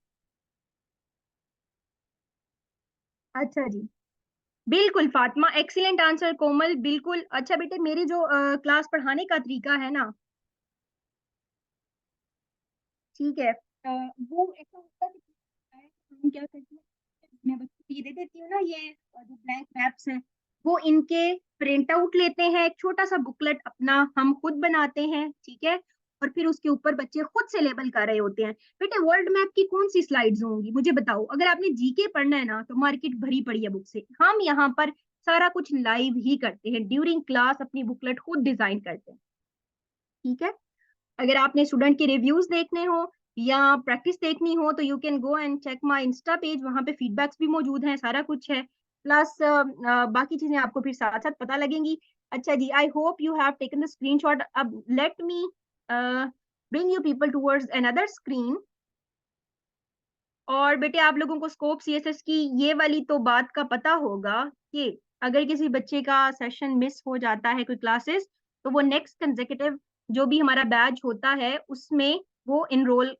अच्छा जी, बिल्कुल फातिमा, एक्सीलेंट आंसर। कोमल बिल्कुल। अच्छा बेटे मेरी जो क्लास पढ़ाने का तरीका है ना, ठीक है, वो ऐसा होता है कि हम क्या करते हैं, मैं बच्चों को ये दे देती हूँ ना, ये जो ब्लैंक मैप्स हैं वो इनके प्रिंट आउट लेते हैं, एक छोटा सा बुकलेट अपना हम खुद बनाते हैं, ठीक है। और फिर उसके ऊपर बच्चे खुद से लेबल कर रहे होते हैं। बेटे वर्ल्ड मैप की कौन सी स्लाइड्स होंगी मुझे बताओ? अगर आपने जीके पढ़ना है ना तो मार्केट भरी पड़ी है बुक से, हम यहाँ पर सारा कुछ लाइव ही करते हैं, ड्यूरिंग क्लास अपनी बुकलेट खुद डिजाइन करते हैं, ठीक है। अगर आपने स्टूडेंट के रिव्यूज देखने हो या प्रैक्टिस देखनी हो तो you can go and check my insta page, वहां पे फीडबैक्स भी मौजूद हैं, सारा कुछ है। प्लस बाकी चीजें आपको फिर साथ साथ पता लगेंगी। अच्छा जी, I hope you have taken the screenshot. अब let me bring you people towards another screen. और बेटे आप लोगों को स्कोप सीएसएस की ये वाली तो बात का पता होगा कि अगर किसी बच्चे का सेशन मिस हो जाता है कोई क्लासेस, तो वो नेक्स्ट कंसेक्यूटिव जो भी हमारा बैच होता है उसमें वो इनरोल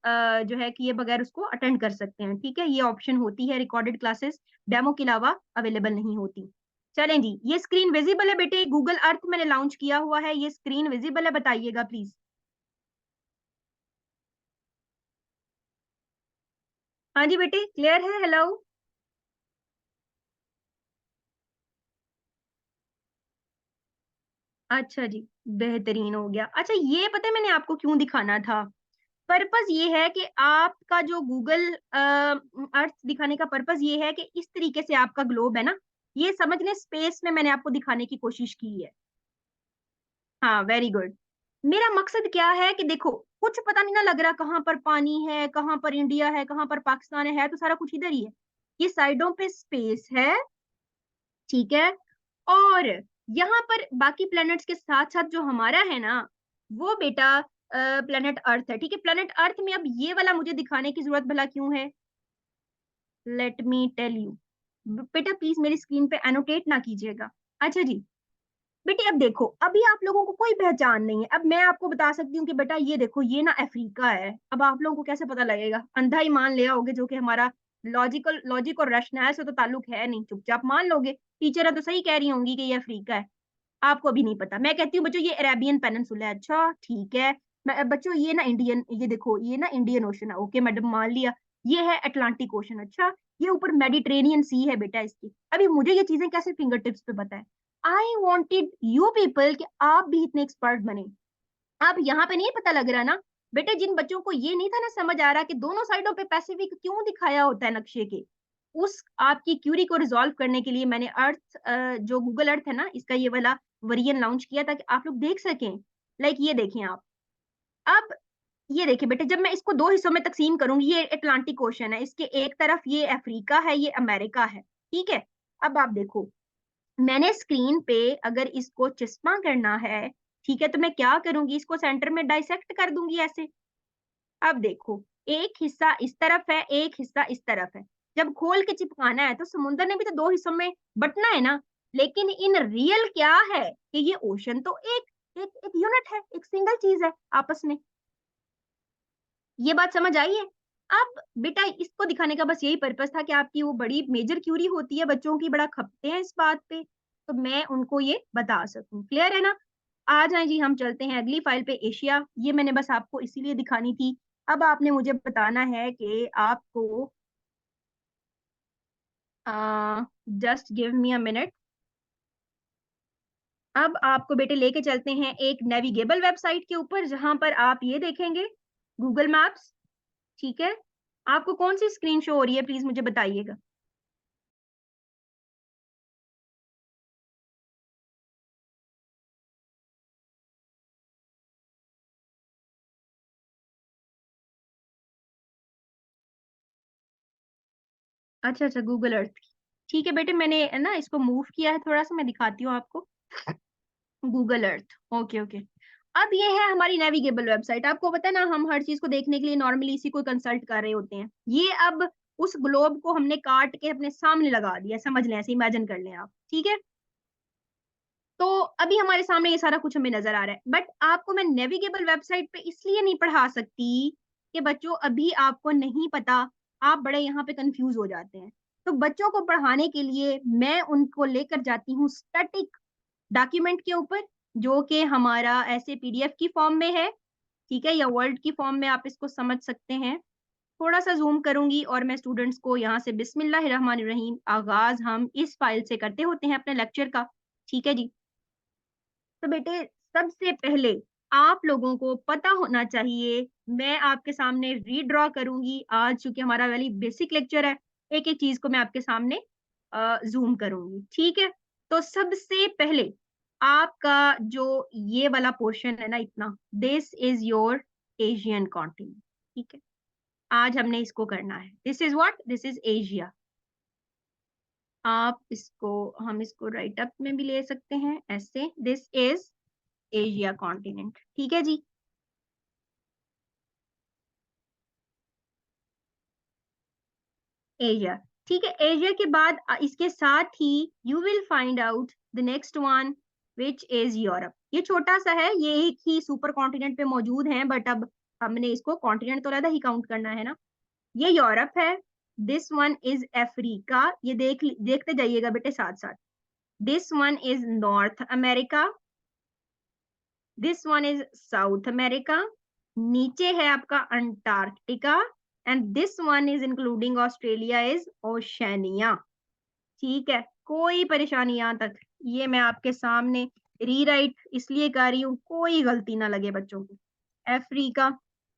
जो है किए बगैर उसको अटेंड कर सकते हैं, ठीक है। ये ऑप्शन होती है, रिकॉर्डेड क्लासेस डेमो के अलावा अवेलेबल नहीं होती। चलें जी, ये स्क्रीन विजिबल है बेटे? गूगल अर्थ मैंने लॉन्च किया हुआ है, ये स्क्रीन विजिबल है? बताइएगा प्लीज। हाँ जी बेटे क्लियर है? हेलो। अच्छा जी, बेहतरीन हो गया। अच्छा ये पता है मैंने आपको क्यों दिखाना था? पर्पस ये है कि आपका जो गूगल अर्थ दिखाने का पर्पस ये है कि इस तरीके से आपका ग्लोब है ना, ये समझ लें स्पेस में मैंने आपको दिखाने की कोशिश की है। हाँ वेरी गुड। मेरा मकसद क्या है कि देखो कुछ पता नहीं ना लग रहा कहाँ पर पानी है, कहाँ पर इंडिया है, कहाँ पर पाकिस्तान है तो सारा कुछ इधर ही है। ये साइडों पे स्पेस है, ठीक है। और यहाँ पर बाकी प्लैनेट्स के साथ साथ जो हमारा है ना, वो बेटा प्लैनेट अर्थ है। ठीक है, प्लैनेट अर्थ में अब ये वाला मुझे दिखाने की जरूरत भला क्यों है? Let me tell you. बेटा प्लीज मेरी स्क्रीन पे एनोटेट ना कीजिएगा। अच्छा जी, बेटे अब देखो, अभी आप लोगों को कोई पहचान नहीं है। अब मैं आपको बता सकती हूँ कि बेटा ये देखो, ये ना अफ्रीका है। अब आप लोगों को कैसे पता लगेगा? अंधा ही मान ले आओगे, जो कि हमारा लॉजिक और रैशनल से तो ताल्लुक है नहीं, चुपचाप मान लोगे। टीचर तो सही कह रही होंगी कि ये अफ्रीका है। आपको अभी नहीं पता। मैं कहती हूँ बच्चों ये अरेबियन पेनिनसुला है। अच्छा ठीक है। बच्चों ये ना इंडियन, ये देखो ये ना इंडियन ओशन है। ओके मैडम मान लिया। ये है अटलांटिक ओशन। अच्छा, ये ऊपर मेडिटेरेनियन सी है बेटा इसकी। अभी मुझे ये चीजें कैसे फिंगर टिप्स पे पता है? आई वॉन्टेड यू पीपल कि आप भी इतने एक्सपर्ट बने। अब यहाँ पे नहीं पता लग रहा ना बेटे, जिन बच्चों को ये नहीं था ना समझ आ रहा कि दोनों साइडों पे पैसिफिक क्यों दिखाया होता है नक्शे के, उस आपकी क्यूरी को रिजॉल्व करने के लिए मैंने अर्थ, जो गूगल अर्थ है ना, इसका ये वाला वेरिएंट लॉन्च किया ताकि आप लोग देख सकें। लाइक ये देखें आप। अब ये देखिए बेटे, जब मैं इसको दो हिस्सों में तकसीम करूंगी, ये अटलांटिक ओशन है, इसके एक तरफ ये अफ्रीका है, ये अमेरिका है। ठीक है। अब आप देखो, मैंने स्क्रीन पे अगर इसको चश्मा करना है, ठीक है, तो मैं क्या करूंगी? इसको सेंटर में डाइसेक्ट कर दूंगी ऐसे। अब देखो, एक हिस्सा इस तरफ है, एक हिस्सा इस तरफ है। जब खोल के चिपकाना है तो समुद्र ने भी तो दो हिस्सों में बंटना है ना। लेकिन इन रियल क्या है कि ये ओशन तो एक एक यूनिट है, एक सिंगल चीज है आपस में। ये बात समझ आई है? अब बेटा इसको दिखाने का बस यही पर्पस था कि आपकी वो बड़ी मेजर क्यूरी होती है, बच्चों की बड़ा खपते हैं इस बात पे, तो मैं उनको ये बता सकूं। क्लियर है ना? आ जाए जी, हम चलते हैं अगली फाइल पे, एशिया। ये मैंने बस आपको इसीलिए दिखानी थी। अब आपने मुझे बताना है कि आपको, just give me a minute. अब आपको बेटे लेके चलते हैं एक नेविगेबल वेबसाइट के ऊपर, जहां पर आप ये देखेंगे गूगल मैप्स। ठीक है। आपको कौन सी स्क्रीन शो हो रही है, प्लीज मुझे बताइएगा। अच्छा अच्छा, गूगल अर्थ की। ठीक है बेटे, मैंने ना इसको मूव किया है थोड़ा सा, मैं दिखाती हूँ आपको। Google Earth, okay okay. अब ये है हमारी नेविगेबल वेबसाइट। आपको पता है ना, हम हर चीज को देखने के लिए नॉर्मली इसी को कंसल्ट कर रहे होते हैं। ये अब उस ग्लोब को हमने काट के अपने सामने लगा दिया, समझ लें, ऐसे इमेजिन कर लें आप। ठीक है। तो अभी हमारे सामने ये सारा कुछ हमें नजर आ रहा है, बट आपको मैं नेविगेबल वेबसाइट पे इसलिए नहीं पढ़ा सकती कि बच्चों अभी आपको नहीं पता, आप बड़े यहाँ पे कंफ्यूज हो जाते हैं। तो बच्चों को पढ़ाने के लिए मैं उनको लेकर जाती हूँ स्टैटिक डॉक्यूमेंट के ऊपर, जो कि हमारा ऐसे पीडीएफ की फॉर्म में है। ठीक है, या वर्ड की फॉर्म में आप इसको समझ सकते हैं। थोड़ा सा जूम करूंगी और मैं स्टूडेंट्स को यहाँ से बिस्मिल्लाहिर्रहमानिर्रहीम आगाज हम इस फाइल से करते होते हैं अपने लेक्चर का। ठीक है जी। तो बेटे सबसे पहले आप लोगों को पता होना चाहिए, मैं आपके सामने रीड्रॉ करूंगी आज, चूंकि हमारा वाली बेसिक लेक्चर है, एक एक चीज को मैं आपके सामने जूम करूंगी। ठीक है। तो सबसे पहले आपका जो ये वाला पोर्शन है ना, इतना, this is your Asian continent. ठीक है। आज हमने इसको करना है। This is what? This is Asia. आप इसको, हम इसको राइट अप में भी ले सकते हैं ऐसे, दिस इज एशिया कॉन्टिनेंट। ठीक है जी। एशिया। ठीक है, एशिया के बाद इसके साथ ही you will find out the next one, which is Europe. ये छोटा सा है, ये एक ही सुपर कॉन्टिनेंट पे मौजूद है, बट अब हमने इसको कॉन्टिनेंट तो अलग ही काउंट करना है ना। ये यूरोप है। This one is Africa. ये देखते जाइएगा बेटे साथ साथ। This one is north America. This one is south America. नीचे है आपका Antarctica. And this one is including Australia is Oceania. ठीक है, कोई परेशानी यहाँ तक? ये मैं आपके सामने रीराइट इसलिए कर रही हूँ, कोई गलती ना लगे बच्चों को। अफ्रीका।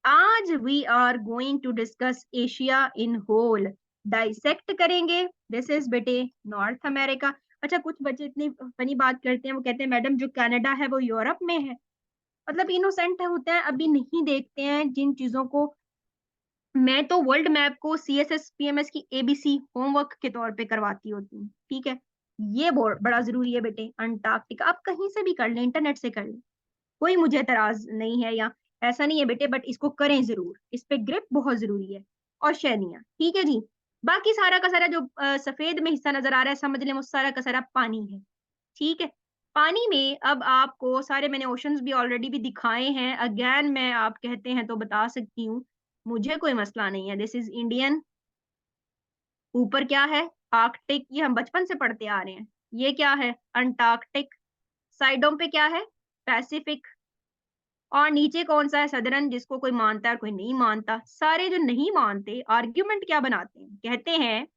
आज we are going to discuss Asia in whole, dissect करेंगे। दिस इज बेटे नॉर्थ अमेरिका। अच्छा, कुछ बच्चे इतनी फनी बात करते हैं, वो कहते हैं मैडम जो कनाडा है वो यूरोप में है। मतलब इनोसेंट होते हैं, अभी नहीं देखते हैं जिन चीजों को। मैं तो वर्ल्ड मैप को CSS PMS की ABC होमवर्क के तौर पे करवाती होती हूँ। ठीक है। ये बड़ा जरूरी है बेटे, अंटार्कटिका। आप कहीं से भी कर लें, इंटरनेट से कर लें, कोई मुझे एतराज नहीं है, या ऐसा नहीं है बेटे, बट इसको करें जरूर, इस पे ग्रिप बहुत जरूरी है। और शैनिया, ठीक है जी। बाकी सारा का सारा जो सफेद में हिस्सा नजर आ रहा है, समझ लें वो सारा का सारा पानी है, ठीक है। पानी में अब आपको सारे मैंने ओशंस भी ऑलरेडी भी दिखाए हैं, अगेन मैं आप कहते हैं तो बता सकती हूँ, मुझे कोई मसला नहीं है। This is Indian. ऊपर क्या है? आर्कटिक, ये हम बचपन से पढ़ते आ रहे हैं। ये क्या है? अंटार्कटिक। साइडों पे क्या है? पैसिफिक। और नीचे कौन सा है? सदरन, जिसको कोई मानता है और कोई नहीं मानता। सारे जो नहीं मानते आर्ग्यूमेंट क्या बनाते हैं, कहते हैं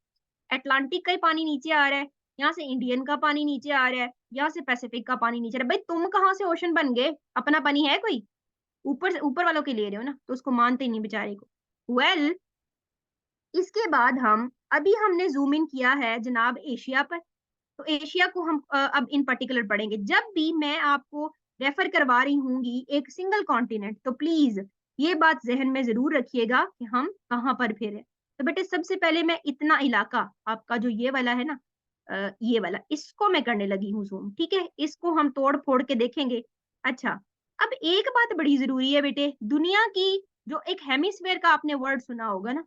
अटलांटिक का ही पानी नीचे आ रहा है, यहाँ से इंडियन का पानी नीचे आ रहा है, यहाँ से पैसिफिक का पानी नीचे आ रहा है। भाई तुम कहाँ से ओशन बन गए? अपना पानी है कोई? ऊपर से ऊपर वालों के ले रहे हो ना, तो उसको मानते ही नहीं बेचारे को। वेल, इसके बाद हम अभी हमने जूम इन किया है जनाब एशिया पर। तो एशिया को हम अब इन पर्टिकुलर पढ़ेंगे। जब भी मैं आपको रेफर करवा रही हूँगी एक सिंगल कॉन्टिनेंट, तो प्लीज ये बात जहन में जरूर रखिएगा कि हम कहाँ पर फिर हैं। तो बेटे सबसे पहले मैं इतना इलाका आपका जो ये वाला है ना, ये वाला, इसको मैं करने लगी हूँ जूम, ठीक है। इसको हम तोड़ फोड़ के देखेंगे। अच्छा, अब एक बात बड़ी जरूरी है बेटे, दुनिया की जो एक हेमिस्फेयर का आपने वर्ड सुना होगा ना,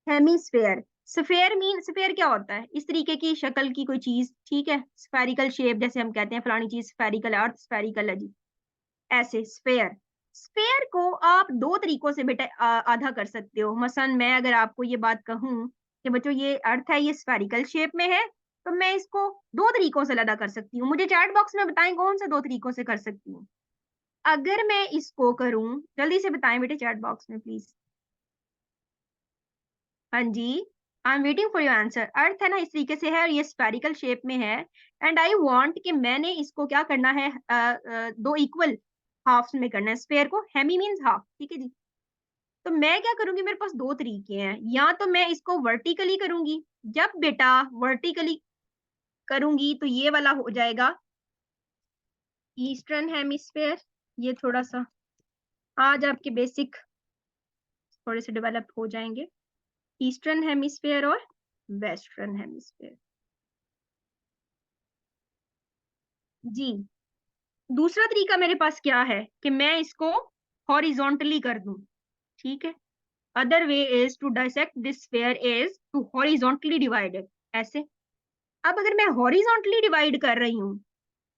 हेमिस्फेयर। स्फेयर मीन, स्फेयर क्या होता है? इस तरीके की शक्ल की कोई चीज, ठीक है, स्फेरिकल शेप, जैसे हम कहते हैं फलानी चीज स्फेरिकल है, अर्थ स्फेरिकल है जी, ऐसे स्फेयर। स्फेयर को आप दो तरीकों से बेटा आधा कर सकते हो। मसलन मैं अगर आपको ये बात कहूं कि बच्चों ये अर्थ है, ये स्फेरिकल शेप में है, तो मैं इसको दो तरीकों से अदा कर सकती हूँ। मुझे चैट बॉक्स में बताएं कौन से दो तरीकों से कर सकती हूँ। अगर मैं इसको करूं, जल्दी से बताएं बेटे चैट बॉक्स में प्लीज। हाँ जी, I am waiting for your answer. अर्थ है ना इस तरीके से है, और ये स्फेरिकल शेप में है, एंड आई वांट कि मैंने इसको क्या करना है, दो इक्वल हाफ्स में करना है स्फेयर को। हेमी मींस हाफ, ठीक है जी। तो मैं क्या करूंगी, मेरे पास दो तरीके हैं। या तो मैं इसको वर्टिकली करूंगी, जब बेटा वर्टिकली करूंगी तो ये वाला हो जाएगा ईस्टर्न हेमिस्फेयर। ये थोड़ा सा आज आपके बेसिक थोड़े से डेवलप हो जाएंगे, ईस्टर्न हेमिस्फेयर और वेस्टर्न हेमिस्फेयर जी। दूसरा तरीका मेरे पास क्या है कि मैं इसको हॉरिजॉन्टली कर दूं, ठीक है। Other way is to dissect this sphere is to horizontally divided, ऐसे। अब अगर मैं हॉरिजॉन्टली डिवाइड कर रही हूँ,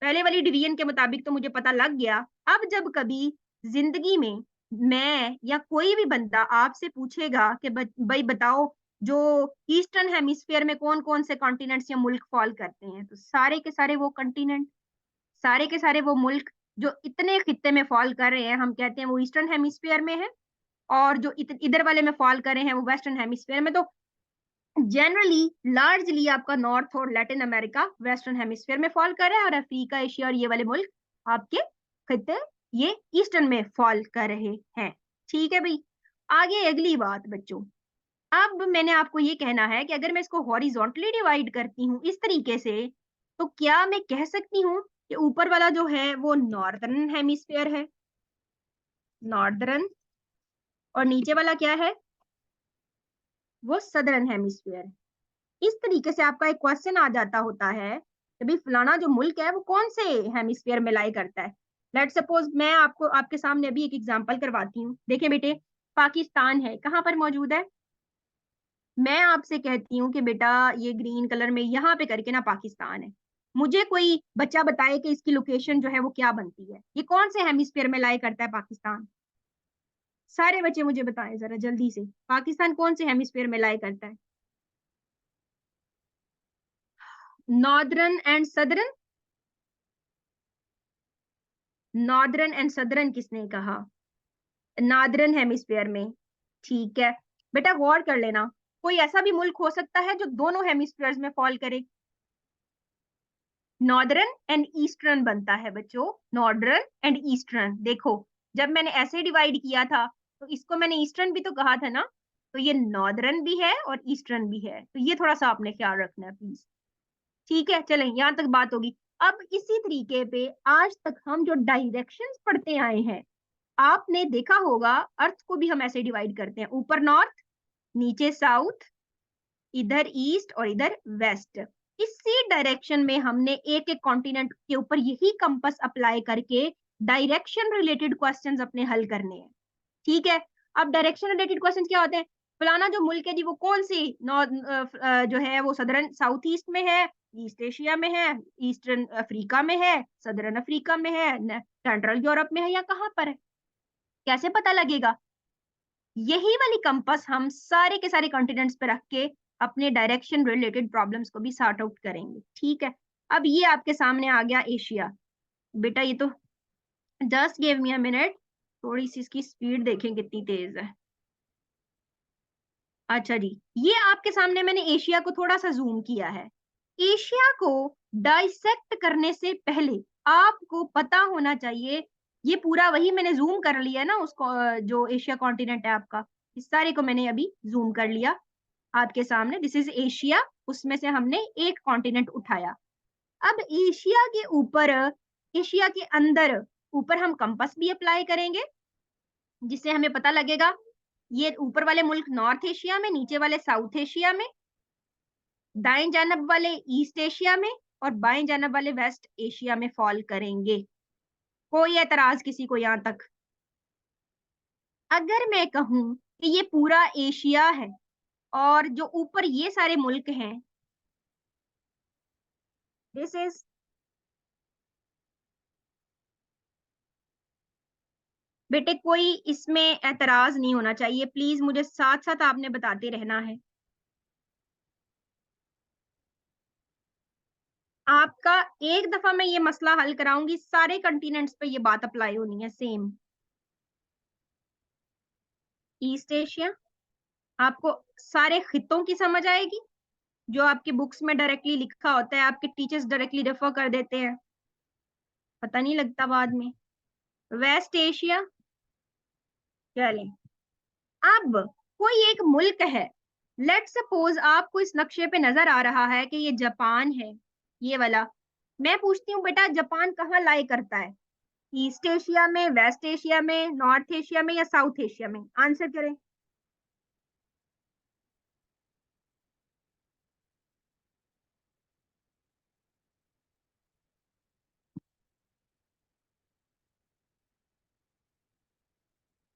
पहले वाली डिवीजन के मुताबिक तो मुझे पता लग गया। अब जब कभी जिंदगी में मैं या कोई भी बंदा आपसे पूछेगा कि भाई बताओ, जो ईस्टर्न हेमिस्फीयर में कौन कौन से कॉन्टिनेंट्स या मुल्क फॉल करते हैं, तो सारे के सारे वो कॉन्टिनेंट, सारे के सारे वो मुल्क जो इतने खित्ते में फॉल कर रहे हैं, हम कहते हैं वो ईस्टर्न हेमिस्फीयर में है। और जो इधर वाले में फॉल कर रहे हैं वो वेस्टर्न हेमिस्फीयर में। तो जनरली लार्जली आपका नॉर्थ और लैटिन अमेरिका वेस्टर्न हेमिस्फीयर में फॉल कर रहा है, और अफ्रीका, एशिया और ये वाले मुल्क आपके खित्ते ये ईस्टर्न में फॉल कर रहे हैं, ठीक है भाई। आगे अगली बात बच्चों, अब मैंने आपको ये कहना है कि अगर मैं इसको हॉरिजॉन्टली डिवाइड करती हूँ इस तरीके से, तो क्या मैं कह सकती हूँ कि ऊपर वाला जो है वो नॉर्दर्न हेमिस्फीयर है, नॉर्दर्न, और नीचे वाला क्या है, वो सदर्न हेमिस्फीयर। इस तरीके से आपका एक क्वेश्चन आ जाता होता है कि भाई फलाना जो मुल्क है वो कौन से हेमिस्फीयर में लाई करता है। लेट सपोज मैं आपको आपके सामने अभी एक एग्जांपल करवाती हूँ। देखिए बेटे, पाकिस्तान है, कहाँ पर मौजूद है? मैं आपसे कहती हूँ कि बेटा ये ग्रीन कलर में यहाँ पे करके ना पाकिस्तान है। मुझे कोई बच्चा बताए कि इसकी लोकेशन जो है वो क्या बनती है, ये कौन से हेमिस्फीयर में लाई करता है पाकिस्तान? सारे बच्चे मुझे बताएं जरा जल्दी से, पाकिस्तान कौन से हेमिस्फीयर में लाई करता है? Northern and southern? Northern and southern किसने कहा? नॉर्दर्न हेमिस्फीयर में, ठीक है। बेटा गौर कर लेना, कोई ऐसा भी मुल्क हो सकता है जो दोनों हेमिस्फीयर्स में फॉल करे। नॉर्दर्न एंड ईस्टर्न बनता है बच्चों, नॉर्दर्न एंड ईस्टर्न। देखो, जब मैंने ऐसे डिवाइड किया था तो इसको मैंने ईस्टर्न भी तो कहा था ना, तो ये नॉर्दर्न भी है और ईस्टर्न भी है, तो ये थोड़ा सा आपने ख्याल रखना है प्लीज, ठीक है। चलें, यहां तक बात होगी। अब इसी तरीके पे आज तक हम जो डायरेक्शंस पढ़ते आए हैं, आपने देखा होगा अर्थ को भी हम ऐसे डिवाइड करते हैं, ऊपर नॉर्थ, नीचे साउथ, इधर ईस्ट और इधर वेस्ट। इसी डायरेक्शन में हमने एक एक कॉन्टिनेंट के ऊपर यही कंपास अप्लाई करके डायरेक्शन रिलेटेड क्वेश्चंस अपने हल करने हैं। ठीक है, अब डायरेक्शन रिलेटेड क्वेश्चंस क्या होते हैं? फलाना जो मुल्क है जी वो कौन सी नॉर्थ जो है वो सदर्न साउथ ईस्ट में है, ईस्ट एशिया में है, ईस्टर्न अफ्रीका में है, सदर्न अफ्रीका में है, सेंट्रल यूरोप में है, या कहाँ पर है? कैसे पता लगेगा? यही वाली कंपास हम सारे के सारे कॉन्टिनेंट्स पे रख के अपने डायरेक्शन रिलेटेड प्रॉब्लम्स को भी सॉर्ट आउट करेंगे। ठीक है, अब ये आपके सामने आ गया एशिया। बेटा ये तो just give me a minute, थोड़ी सी इसकी स्पीड देखें कितनी तेज है। अच्छा जी, ये आपके सामने मैंने एशिया को थोड़ा सा जूम किया है। एशिया को डाइसेक्ट करने से पहले आपको पता होना चाहिए, ये पूरा वही मैंने जूम कर लिया ना उसको, जो एशिया कॉन्टिनेंट है आपका, इस सारे को मैंने अभी जूम कर लिया आपके सामने। दिस इज एशिया, उसमें से हमने एक कॉन्टिनेंट उठाया। अब एशिया के ऊपर, एशिया के अंदर ऊपर हम कंपास भी अप्लाई करेंगे, जिससे हमें पता लगेगा ये ऊपर वाले मुल्क नॉर्थ एशिया में, नीचे वाले साउथ एशिया में, दाएं जानब वाले ईस्ट एशिया में, और बाएं जानब वाले वेस्ट एशिया में फॉल करेंगे। कोई एतराज किसी को यहां तक? अगर मैं कहूं कि ये पूरा एशिया है और जो ऊपर ये सारे मुल्क हैं, दिस इज, बेटे कोई इसमें एतराज नहीं होना चाहिए, प्लीज मुझे साथ साथ आपने बताते रहना है। आपका एक दफा मैं ये मसला हल कराऊंगी, सारे कंटिनेंट्स पे ये बात अप्लाई होनी है सेम। ईस्ट एशिया, आपको सारे खित्तों की समझ आएगी, जो आपकी बुक्स में डायरेक्टली लिखा होता है, आपके टीचर्स डायरेक्टली रेफर कर देते हैं, पता नहीं लगता बाद में। वेस्ट एशिया, चलें। अब कोई एक मुल्क है, लेट सपोज आपको इस नक्शे पे नजर आ रहा है कि ये जापान है, ये वाला। मैं पूछती हूँ बेटा जापान कहाँ लाई करता है? ईस्ट एशिया में, वेस्ट एशिया में, नॉर्थ एशिया में, या साउथ एशिया में? आंसर करें।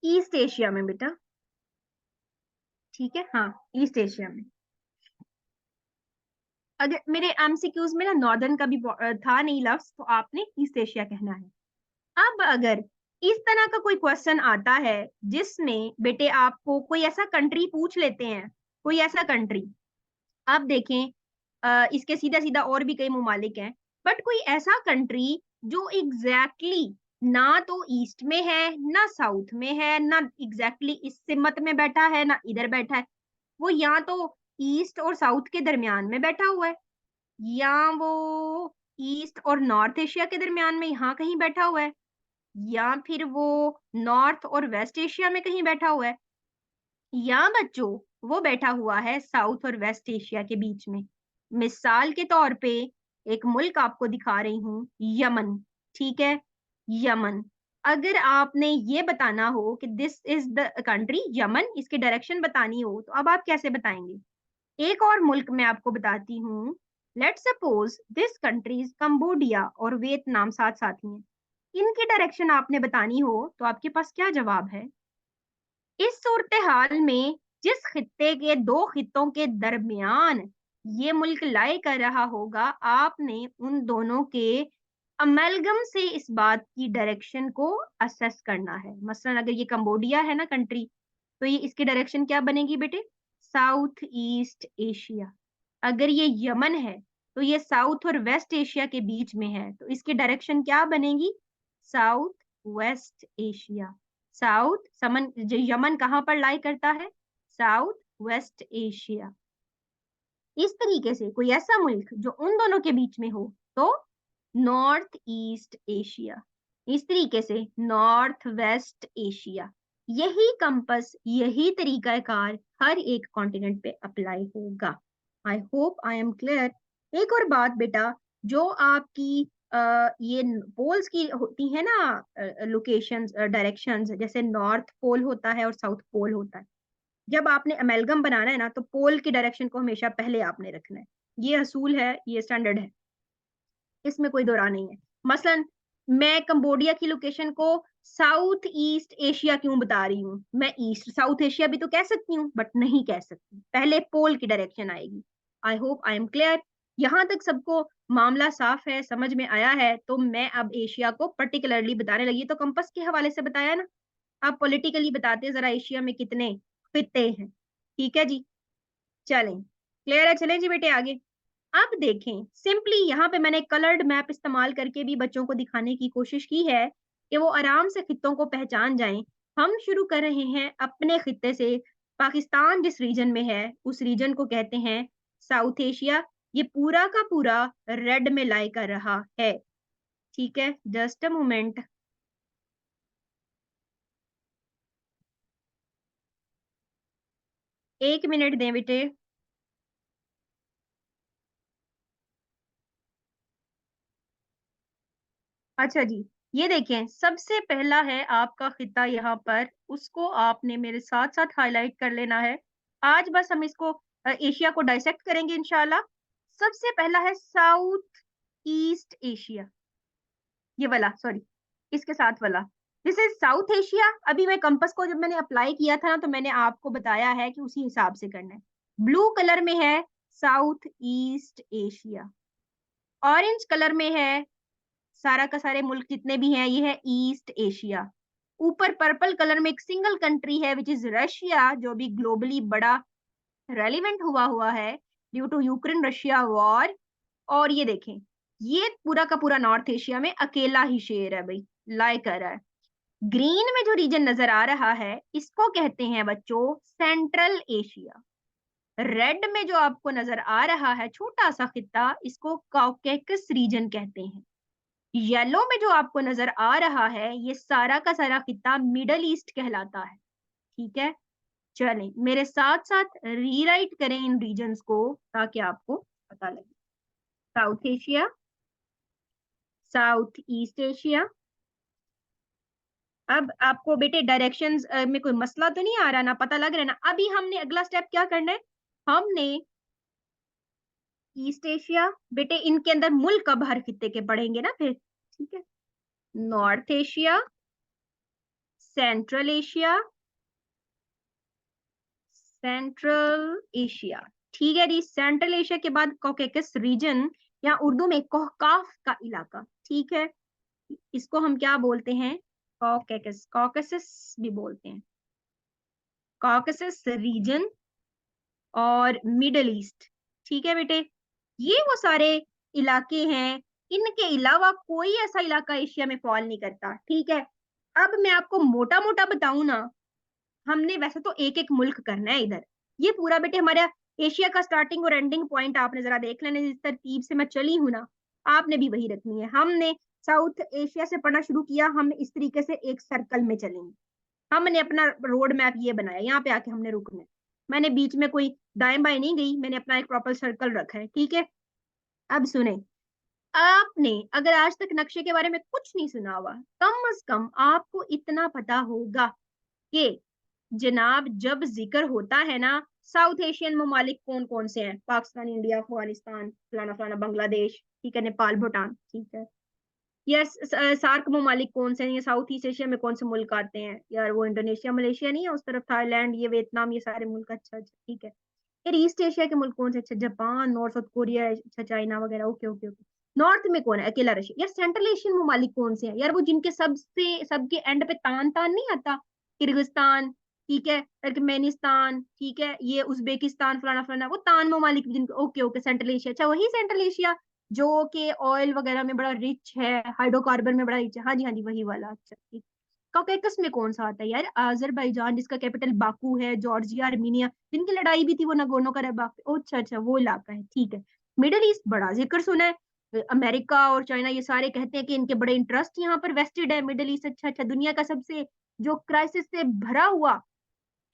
ईस्ट एशिया में बेटा। ठीक है, हाँ, ईस्ट एशिया में। अगर मेरे एमसीक्यूज में ना नॉर्दर्न का भी था नहीं लफ्ज, तो आपने ईस्ट एशिया कहना है। अब अगर इस तरह का कोई क्वेश्चन आता है जिसमें बेटे आपको कोई ऐसा कंट्री पूछ लेते हैं, कोई ऐसा कंट्री, आप देखें इसके सीधा सीधा और भी कई मुमालिक हैं, बट कोई ऐसा कंट्री जो एग्जैक्टली exactly ना तो ईस्ट में है ना साउथ में है, ना एग्जैक्टली इस सिमत में बैठा है ना इधर बैठा है, वो या तो ईस्ट और साउथ के दरमियान में बैठा हुआ है, या वो ईस्ट और नॉर्थ एशिया के दरमियान में यहाँ कहीं बैठा हुआ है, या फिर वो नॉर्थ और वेस्ट एशिया में कहीं बैठा हुआ है, या बच्चों वो बैठा हुआ है साउथ और वेस्ट एशिया के बीच में। मिसाल के तौर पे एक मुल्क आपको दिखा रही हूँ, यमन। ठीक है, यमन। अगर आपने ये बताना हो कि this is the country Yemen, इसकी डायरेक्शन बतानी हो, तो अब आप कैसे बताएंगे? एक और मुल्क मैं आपको बताती हूँ, let suppose this countries Cambodia और वियतनाम साथ साथ ही हैं, इनकी डायरेक्शन आपने बतानी हो तो आपके पास क्या जवाब है? इस सूरत हाल में जिस खित्ते के दो खित्तों के दरमियान ये मुल्क लाई कर रहा होगा, आपने उन दोनों के अमेलगम से इस बात की डायरेक्शन को असेस करना है। मसलन अगर ये कंबोडिया है ना कंट्री, तो ये इसकी डायरेक्शन क्या बनेगी बेटे? South east Asia. अगर ये यमन है तो ये साउथ और वेस्ट एशिया के बीच में है, तो इसकी डायरेक्शन क्या बनेगी? South west Asia. साउथ समन जो यमन कहाँ पर लाई करता है? South west Asia. इस तरीके से कोई ऐसा मुल्क जो उन दोनों के बीच में हो, तो नॉर्थ ईस्ट एशिया। इस तरीके से नॉर्थ वेस्ट एशिया। यही कंपस, यही तरीकाकार हर एक कॉन्टिनेंट पे अप्लाई होगा। I hope I am clear. एक और बात बेटा, जो आपकी ये पोल्स की होती है ना, लोकेशंस, डायरेक्शंस, जैसे नॉर्थ पोल होता है और साउथ पोल होता है, जब आपने अमेलगम बनाना है ना, तो पोल की डायरेक्शन को हमेशा पहले आपने रखना है। ये असूल है, ये स्टैंडर्ड है, इसमें कोई दो राय नहीं है। मसलन मैं कंबोडिया की लोकेशन को साउथ ईस्ट एशिया क्यों बता रही हूँ? मैं ईस्ट साउथ एशिया भी तो कह सकती हूँ, बट नहीं कह सकती, पहले पोल की डायरेक्शन आएगी। I hope I am clear. यहां तक सबको मामला साफ है, समझ में आया है? तो मैं अब एशिया को पर्टिकुलरली बताने लगी, तो कंपस के हवाले से बताया ना, आप पॉलिटिकली बताते जरा एशिया में कितने खित्ते हैं। ठीक है जी, चलें, क्लियर है? चलें जी बेटे आगे। अब देखें, सिंपली यहाँ पे मैंने कलर्ड मैप इस्तेमाल करके भी बच्चों को दिखाने की कोशिश की है कि वो आराम से खित्तों को पहचान जाएं। हम शुरू कर रहे हैं अपने खित्ते से। पाकिस्तान जिस रीजन में है उस रीजन को कहते हैं साउथ एशिया। ये पूरा का पूरा रेड में लाई कर रहा है। ठीक है, जस्ट अ मोमेंट। 1 मिनट दें बेटे। अच्छा जी, ये देखें, सबसे पहला है आपका खिता यहाँ पर, उसको आपने मेरे साथ साथ हाईलाइट कर लेना है। आज बस हम इसको एशिया को डाइसेक्ट करेंगे इंशाल्लाह। सबसे पहला है साउथ ईस्ट एशिया, ये वाला, सॉरी, इसके साथ वाला, दिस इज साउथ एशिया। अभी मैं कंपास को जब मैंने अप्लाई किया था ना, तो मैंने आपको बताया है कि उसी हिसाब से करना है। ब्लू कलर में है south east Asia, orange colour में है सारा का सारे मुल्क जितने भी हैं, ये है ईस्ट एशिया। ऊपर पर्पल कलर में एक सिंगल कंट्री है विच इज रशिया, जो भी ग्लोबली बड़ा रेलिवेंट हुआ है due to Ukraine Russia war. और ये देखें, ये पूरा का पूरा नॉर्थ एशिया में अकेला ही शेर है भाई, लाई कर रहा है। ग्रीन में जो रीजन नजर आ रहा है इसको कहते हैं बच्चों सेंट्रल एशिया। रेड में जो आपको नजर आ रहा है छोटा सा खिता, इसको कॉकेकस रीजन कहते हैं। येलो में जो आपको नजर आ रहा है ये सारा का सारा खिता मिडल ईस्ट कहलाता है। ठीक है, चलें मेरे साथ साथ रीराइट करें इन रीजन्स को ताकि आपको पता लगे। South Asia, south east Asia. अब आपको बेटे डायरेक्शंस में कोई मसला तो नहीं आ रहा ना, पता लग रहा है ना? अभी हमने अगला स्टेप क्या करना है, हमने ईस्ट एशिया, बेटे इनके अंदर मुल्क अब हर खित्ते के पढ़ेंगे ना फिर। ठीक है, north Asia, central Asia, central Asia. ठीक है जी, सेंट्रल एशिया के बाद कॉकेकस रीजन, या उर्दू में कोहकाफ का इलाका। ठीक है, इसको हम क्या बोलते हैं? कॉकेकस, कॉकेसस भी बोलते हैं, कॉकेसस रीजन और मिडल ईस्ट। ठीक है बेटे, ये वो सारे इलाके हैं, इनके अलावा कोई ऐसा इलाका एशिया में फॉल नहीं करता। ठीक है, अब मैं आपको मोटा मोटा बताऊं ना, हमने वैसे तो एक एक मुल्क करना है इधर। ये पूरा बेटे हमारा एशिया का स्टार्टिंग और एंडिंग पॉइंट आपने जरा देख लेना, जिस तरतीब से मैं चली हूँ ना, आपने भी वही रखनी है। हमने साउथ एशिया से पढ़ना शुरू किया, हम इस तरीके से एक सर्कल में चलेंगे। हमने अपना रोड मैप ये बनाया, यहाँ पे आके हमने रुकना है। मैंने बीच में कोई दाएं बाएं नहीं गई, मैंने अपना एक प्रॉपर सर्कल रखा है। ठीक है, अब सुने, आपने अगर आज तक नक्शे के बारे में कुछ नहीं सुना हुआ, कम अज कम आपको इतना पता होगा कि जनाब जब जिक्र होता है ना, साउथ एशियन ममालिक कौन कौन से हैं? पाकिस्तान, इंडिया, अफगानिस्तान, फलाना फलाना, बांग्लादेश, ठीक है, नेपाल, भूटान। ठीक है यार, सार्क ममालिक कौन से हैं? ये साउथ ईस्ट एशिया में कौन से मुल्क आते हैं यार? वो इंडोनेशिया मलेशिया नहीं है उस तरफ, थाईलैंड, ये वियतनाम, ये सारे मुल्क। अच्छा अच्छा, ठीक है। यार ईस्ट एशिया के मुल्क कौन से? अच्छा, जापान, नॉर्थ साउथ कोरिया, अच्छा चाइना वगैरह। Okay okay okay. नॉर्थ में कौन है? अकेला रशिया। यार सेंट्रल एशियन ममालिक कौन से हैं यार? वो जिनके सबसे सबके एंड पे तान तान नहीं आता, किर्गिस्तान, ठीक है, तुर्कमेनिस्तान, ठीक है, ये उज्बेकिस्तान, फलाना फलाना, वो तान ममालिक जिनके। ओके ओके, सेंट्रल एशिया, अच्छा वही सेंट्रल एशिया जो कि ऑयल वगैरह में बड़ा रिच है, हाइड्रोकार्बन में बड़ा रिच है। हाँ जी हाँ जी, वही वाला। अच्छा ठीक। कॉकेकस में कौन सा आता है यार? अजरबैजान, जिसका कैपिटल बाकू है, जॉर्जिया, आर्मीनिया, जिनकी लड़ाई भी थी वो नगोर्नो कराबाख पे। ओ अच्छा अच्छा, वो इलाका है। ठीक है, मिडिल ईस्ट बड़ा जिक्र सुना है, अमेरिका और चाइना ये सारे कहते हैं कि इनके बड़े इंटरेस्ट यहाँ पर वेस्टेड है मिडिल ईस्ट। अच्छा अच्छा, दुनिया का सबसे जो क्राइसिस से भरा हुआ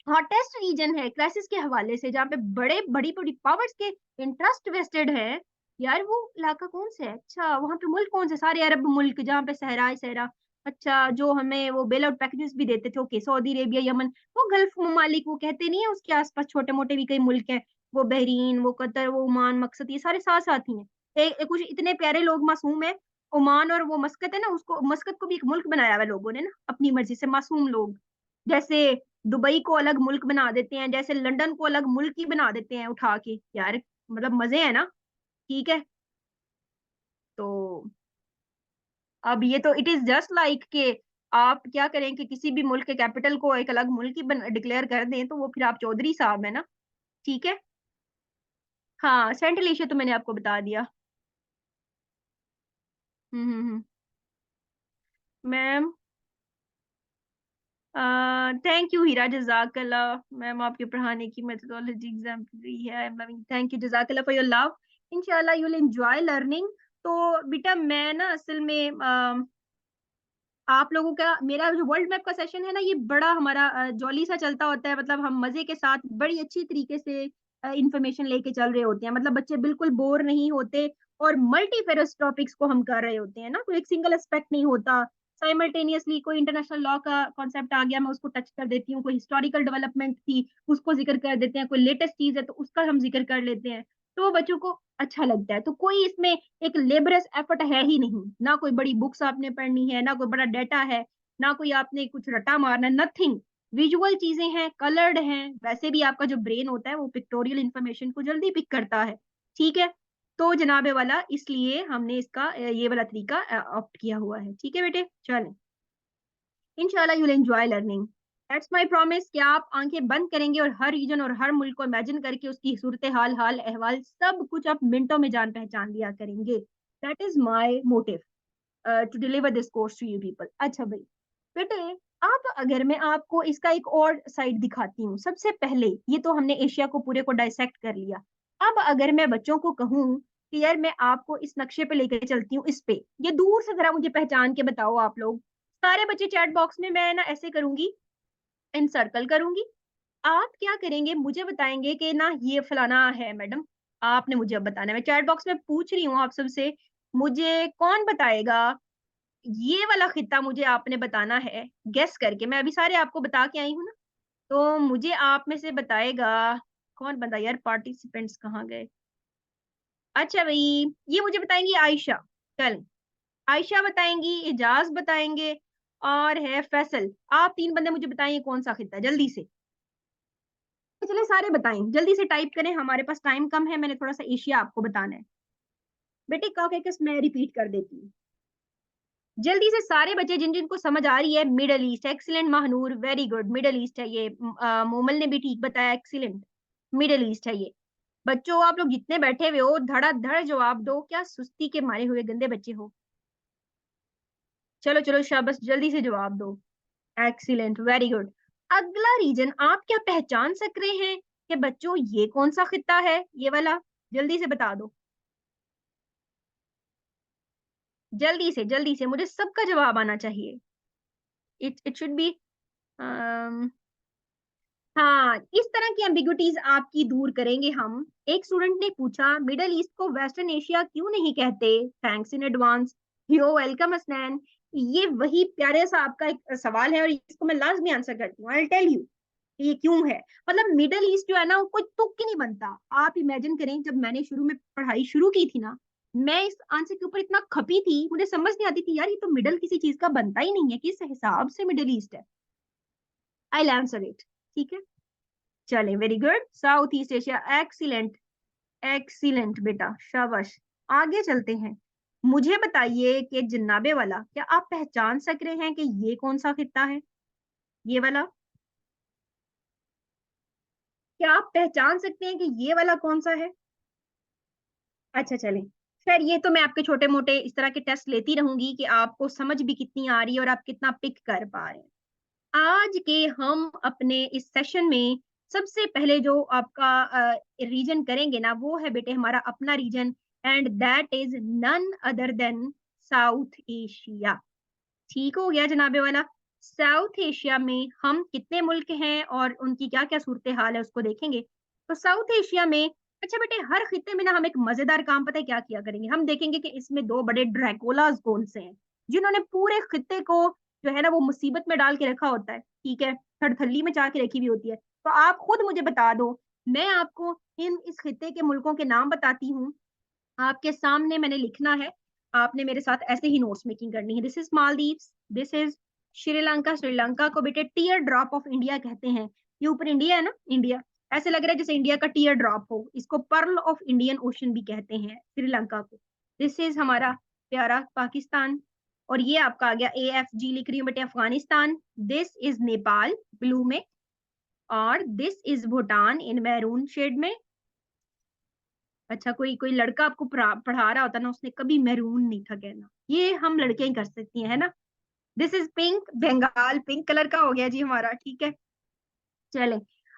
हॉटेस्ट रीजन है क्राइसिस के हवाले से, जहाँ पे बड़े बड़ी बड़ी पावर्स के इंटरेस्ट वेस्टेड है यार, वो इलाका कौन सा है? अच्छा, वहां पे मुल्क कौन से? सारे अरब मुल्क जहाँ पे सहरा है, सहरा। अच्छा, जो हमें वो बेल आउट पैकेजेस भी देते थे, ओके, सऊदी अरेबिया, यमन, वो गल्फ ममालिक, वो कहते नहीं है उसके आसपास छोटे मोटे भी कई मुल्क हैं, वो बहरीन, वो कतर, वो ओमान, मकसद, ये सारे साथ-साथ ही हैं। कुछ इतने प्यारे लोग मासूम हैं, ओमान और वो मस्कत है ना, उसको मस्कत को भी एक मुल्क बनाया हुआ है लोगों ने ना, अपनी मर्ज़ी से मासूम लोग। जैसे दुबई को अलग मुल्क बना देते हैं, जैसे लंदन को अलग मुल्क ही बना देते हैं उठा के। यार मतलब मज़े हैं ना, ठीक है? तो अब ये तो इट इज़ जस्ट लाइक कि आप क्या करें कि किसी भी मुल्क के कैपिटल को एक अलग मुल्क ही बन डिक्लेयर कर दें, तो वो फिर आप चौधरी साहब हैं ना, ठीक है? हाँ, सेंट अलीशा तो मैंने आपको बता दिया। हुँ, हुँ, हुँ। मैम थैंक यू हीरा जज़ाकल्लाह मैम आपके पढ़ाने की मेथोडोलॉजी एग्ज़ाम्पलरी है। I am loving thank you जज़ाकल्लाह फॉर योर लव। इंशाल्लाह यू विल एन्जॉय लर्निंग। तो बेटा मैं ना असल में आप लोगों का मेरा जो वर्ल्ड मैप का सेशन है ना, ये बड़ा हमारा जॉली सा चलता होता है, मतलब हम मज़े के साथ बड़ी अच्छी तरीके से इन्फॉर्मेशन लेके चल रहे होते हैं। मतलब बच्चे बिल्कुल बोर नहीं होते और मल्टीफेरस टॉपिक्स को हम कर रहे होते हैं ना, कोई एक सिंगल एस्पेक्ट नहीं होता। साइमल्टेनियसली कोई इंटरनेशनल लॉ का कॉन्सेप्ट आ गया, मैं उसको टच कर देती हूँ, कोई हिस्टोरिकल डेवलपमेंट थी, उसको ज़िक्र कर देते हैं, कोई लेटेस्ट चीज़ है, तो उसका हम ज़िक्र कर लेते हैं। तो वो बच्चों को अच्छा लगता है। तो कोई इसमें एक लेबरस एफर्ट है ही नहीं, ना कोई बड़ी बुक्स आपने पढ़नी है, ना कोई बड़ा डाटा है, ना कोई आपने कुछ रटा मारना है, नथिंग। विजुअल चीज़ें हैं, कलर्ड हैं, वैसे भी आपका जो ब्रेन होता है वो पिक्टोरियल इन्फॉर्मेशन को जल्दी पिक करता है, ठीक है? तो जनाब वाला इसलिए हमने इसका ये वाला तरीका ऑप्ट किया हुआ है, ठीक है बेटे? चलें, इंशाल्लाह you will enjoy learning. That's my promise कि आप आँखें बंद करेंगे और हर रीजन और हर मुल्क को इमेजिन करके उसकी सूरत-ए-हाल, अहवाल सब कुछ आप मिनटों में जान-पहचान लिया करेंगे। That is my motive to deliver this course to you people. अच्छा भई, बेटे आप अगर मैं आपको इसका एक और साइड दिखाती हूँ। सबसे पहले ये तो हमने एशिया को पूरे को डाइसेक्ट कर लिया। अब अगर मैं बच्चों को कहूँ कि यार मैं आपको इस नक्शे पे लेके चलती हूँ इस पे, ये दूर से ज़रा मुझे पहचान के बताओ आप लोग। सारे बच्चे चैट बॉक्स में मैं ना ऐसे करूँगी, एनसर्कल करूँगी। आप क्या करेंगे मुझे बताएँगे कि ना ये फलाना है मैडम, आपने मुझे अब बताना है। मैं चैट बॉक्स में पूछ रही हूँ आप सबसे, मुझे कौन बताएगा ये वाला खित्ता मुझे आपने बताना है, गेस करके। मैं अभी सारे आपको बता के आई हूँ ना, तो मुझे आप में से बताएगा कौन बंदा यार पार्टिसिपेंट्स कहाँ गए? अच्छा भई, ये मुझे बताएँगी आयशा, चल आयशा बताएँगी, इजाज़ बताएँगे और है फैसल। आप 3 बंदे मुझे बताएँ ये कौन-सा खित्ता है? जल्दी से। चलिए सारे बताएँ, जल्दी से टाइप करें, हमारे पास टाइम कम है, मैंने थोड़ा-सा एशिया आपको बताना है। बेटे कॉकेकस मैं रिपीट कर देती हूँ। जल्दी से सारे बच्चे जिन-जिनको समझ आ रही है middle east, excellent Mahnoor, very good middle east है ये। मोमल ने भी ठीक बताया एक्सीलेंट, मिडल ईस्ट है ये। बच्चों आप लोग जितने बैठे हुए हो धड़ाधड़ जवाब दो, क्या सुस्ती के मारे हुए गंदे बच्चे हो? चलो, चलो शाबाश जल्दी से जवाब दो। Excellent, very good. अगला रीजन आप क्या पहचान सक रहे हैं कि बच्चों ये कौन-सा खित्ता है? ये वाला? जल्दी से बता दो। जल्दी से मुझे सबका जवाब आना चाहिए। इट शुड बी अम हाँ, इस तरह की एम्बिग्यूटीज़ आपकी दूर करेंगे हम। एक स्टूडेंट ने पूछा मिडल ईस्ट को वेस्टर्न एशिया क्यों नहीं कहते? Thanks in advance. You welcome Hasnain. ये वही प्यारे सा आपका एक सवाल है और इसको मैं लाज़मी आंसर करती हूँ। आई विल टेल यू ये क्यों है? मतलब मिडल ईस्ट जो है ना वो कोई तुक ही नहीं बनता। आप इमेजिन करें जब मैंने शुरू में पढ़ाई शुरू की थी ना, मैं इस आंसर के ऊपर इतना खपी थी, मुझे समझ नहीं आती थी यार ये तो मिडल किसी चीज़ का बनता ही नहीं है, किस हिसाब से मिडल ईस्ट है? I will answer it. ठीक है? चलें very good south east Asia excellent excellent बेटा शाबाश आगे चलते हैं मुझे बताइए कि जन्नाबे वाला क्या आप पहचान सक रहे हैं कि ये कौन सा खित्ता है ये वाला क्या आप पहचान सकते हैं कि ये वाला कौन सा है अच्छा चलें खैर ये तो मैं आपके छोटे मोटे इस तरह के टेस्ट लेती रहूंगी कि आपको समझ भी कितनी आ रही है और आप कितना पिक कर पा रहे हैं आज के हम अपने इस सेशन में सबसे पहले जो आपका रीजन करेंगे ना वो है बेटे हमारा अपना region and that is none other than South Asia ठीक हो गया जनाबे वाला साउथ एशिया में हम कितने मुल्क हैं और उनकी क्या क्या सूरत हाल है उसको देखेंगे तो साउथ एशिया में अच्छा बेटे हर खित्ते में ना हम एक मजेदार काम पता है क्या किया करेंगे हम देखेंगे कि इसमें दो बड़े ड्रैकोलास कौन से हैं जिन्होंने पूरे खित्ते को जो है ना वो मुसीबत में डाल के रखा होता है ठीक है थड़थल्ली में चाह के रखी हुई होती है तो आप खुद मुझे बता दो मैं आपको इन इस खित्ते के मुल्कों के नाम बताती हूँ। आपके सामने मैंने लिखना है, आपने मेरे साथ ऐसे ही नोट्स मेकिंग करनी है। This is Maldives, this is Sri Lanka. Sri Lanka को बेटे टीयर ड्रॉप ऑफ इंडिया कहते हैं। ये ऊपर इंडिया है ना, इंडिया, ऐसे लग रहा है जैसे इंडिया का टीयर ड्रॉप हो। इसको पर्ल ऑफ इंडियन ओशन भी कहते हैं श्रीलंका को। दिस इज हमारा प्यारा पाकिस्तान। और ये आपका आ गया AFG, लिख रही हूँ बेटे Afghanistan. This is Nepal blue में, और this is Bhutan in maroon shade में। अच्छा, कोई कोई लड़का आपको पढ़ा रहा होता ना, उसने कभी मैरून नहीं था कहना, ये हम लड़के ही कर सकती हैं, है ना। This is pink, Bengal pink colour का हो गया जी हमारा, ठीक है। चले,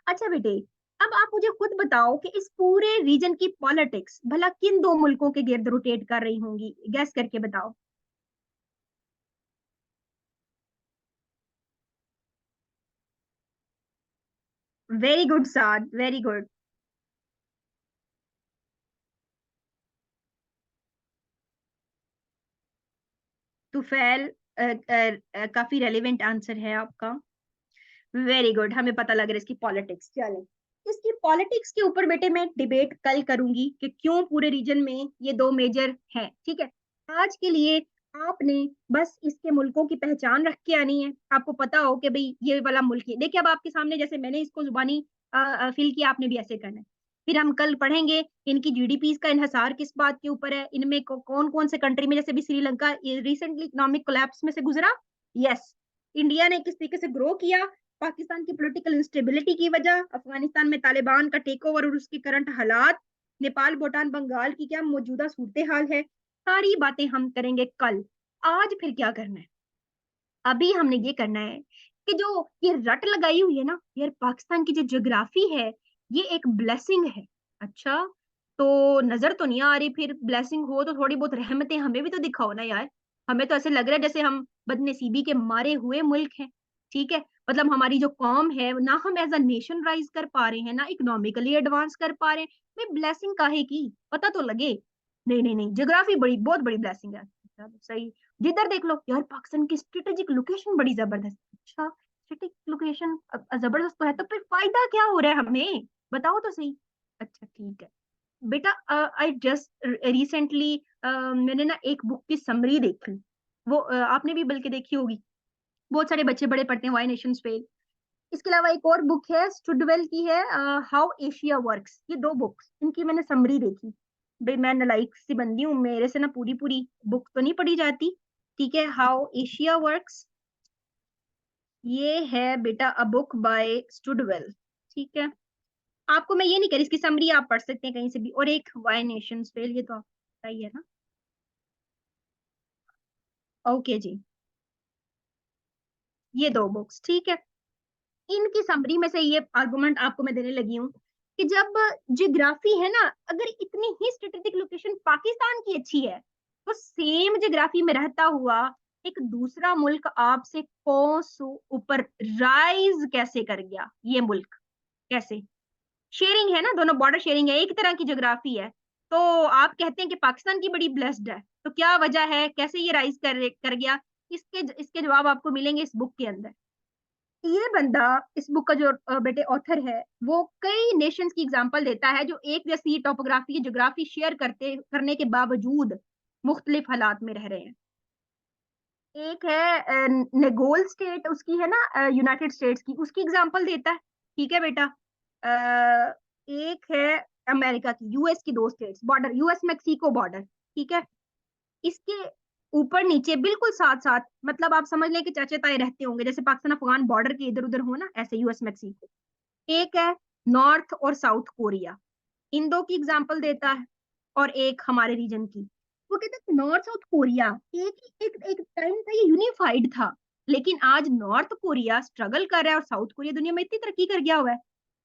अच्छा बेटे, अब आप मुझे खुद बताओ कि इस पूरे रीजन की पॉलिटिक्स भला किन दो मुल्कों के गिर्द रोटेट कर रही होंगी, गैस करके बताओ। वेरी गुड साद, वेरी गुड। तुफैल, काफी रेलिवेंट आंसर है आपका। वेरी गुड, हमें पता लग रहा है इसकी पॉलिटिक्स। चले, इसकी पॉलिटिक्स के ऊपर बेटे मैं डिबेट कल करूंगी कि क्यों पूरे रीजन में ये दो मेजर हैं, ठीक है। आज के लिए आपने बस इसके मुल्कों की पहचान रख के आनी है। आपको पता हो कि भाई ये वाला मुल्क है। देखिए अब आपके सामने जैसे मैंने इसको जुबानी फील किया, आपने भी ऐसे करना है। फिर हम कल पढ़ेंगे इनकी GDPs का इन्हिसार किस बात के ऊपर है, इनमें कौन कौन से कंट्री में, जैसे भी श्रीलंका रिसेंटली इकोनॉमिक कोलैप्स में से गुजरा, यस, इंडिया ने किस तरीके से ग्रो किया, पाकिस्तान की पॉलिटिकल इंस्टेबिलिटी की वजह, अफगानिस्तान में तालिबान का टेक ओवर और उसके करंट हालात, नेपाल भूटान बंगाल की क्या मौजूदा सूरत हाल है, सारी बातें हम करेंगे कल। आज फिर क्या करना है, अभी हमने ये करना है कि जो ये रट लगाई हुई है ना यार, पाकिस्तान की जो ज्योग्राफी है, ये एक ब्लेसिंग है। अच्छा, तो नजर तो नहीं आ रही, फिर ब्लेसिंग हो तो थोड़ी बहुत रहमतें हमें भी तो दिखाओ ना यार। हमें तो ऐसे लग रहा है जैसे हम बदनसीबी के मारे हुए मुल्क हैं, ठीक है। मतलब हमारी जो कौम है ना, हम एज अ नेशन राइज कर पा रहे हैं ना इकोनॉमिकली एडवांस कर पा रहे हैं। भाई ब्लेसिंग काहे की, पता तो लगे। नहीं नहीं नहीं, ज्योग्राफी बड़ी बहुत बड़ी ब्लेसिंग है। चलो सही, जिधर देख लो यार, पाकिस्तान की स्ट्रेटेजिक लोकेशन बड़ी जबरदस्त। अच्छा, स्ट्रेटेजिक लोकेशन जबरदस्त तो है, तो फिर फायदा क्या हो रहा है हमें, बताओ तो सही। अच्छा ठीक है बेटा, आई जस्ट रिसेंटली मैंने ना एक बुक की समरी देखी। वो आपने भी बल्कि देखी होगी, बहुत सारे बच्चे बड़े पढ़ते हैं, व्हाई नेशंस फेल। इसके अलावा एक और बुक है स्टुडवेल की है, हाउ एशिया वर्क्स। ये दो बुक्स इनकी मैंने समरी देखी। भाई मैं नालायक सी बंदी हूँ, मेरे से ना पूरी पूरी बुक तो नहीं पढ़ी जाती, ठीक है। हाउ एशिया वर्क्स, ये है बेटा अ बुक बाय स्टुडवेल, ठीक है। आपको मैं ये नहीं कह रही, इसकी समरी आप पढ़ सकते हैं कहीं से भी। और एक वाई नेशंस फेल, ये तो आपको पता ही है ना। ओके जी, ये दो बुक्स, ठीक है। इनकी समरी में से ये आर्गुमेंट आपको मैं देने लगी हूँ कि जब जियोग्राफी है ना, अगर इतनी ही स्ट्रेटेजिक लोकेशन पाकिस्तान की अच्छी है, तो सेम जियोग्राफी में रहता हुआ एक दूसरा मुल्क आपसे कोस ऊपर राइज कैसे कर गया, ये मुल्क कैसे, शेयरिंग है ना, दोनों बॉर्डर शेयरिंग है, एक तरह की ज्योग्राफी है। तो आप कहते हैं कि पाकिस्तान की बड़ी ब्लेस्ड है, तो क्या वजह है, कैसे ये राइज कर गया, इसके इसके जवाब आपको मिलेंगे इस बुक के अंदर। ये बंदा, इस बुक का जो बेटे ऑथर है, वो कई नेशंस की एग्जांपल देता है जो एक जैसी टोपोग्राफी ज्योग्राफी शेयर करते करने के बावजूद मुख्तलिफ हालात में रह रहे हैं। एक है नेगोल स्टेट उसकी है ना, यूनाइटेड स्टेट्स की, उसकी एग्जांपल देता है, ठीक है बेटा। एक है अमेरिका की, यूएस की दो states border, US Mexico border, ठीक है। इसके ऊपर नीचे बिल्कुल साथ साथ, मतलब आप समझ लें कि चाचे ताए रहते होंगे, जैसे पाकिस्तान अफगान बॉर्डर के इधर उधर हो ना, ऐसे यूएस मैक्सिको। एक है नॉर्थ और साउथ कोरिया, इन दो की एग्जांपल देता है। और एक हमारे रीजन की, वो कहते हैं नॉर्थ साउथ कोरिया एक एक टाइम था ये यूनिफाइड था, लेकिन आज नॉर्थ कोरिया स्ट्रगल कर रहा है और साउथ कोरिया दुनिया में इतनी तरक्की कर गया हुआ है।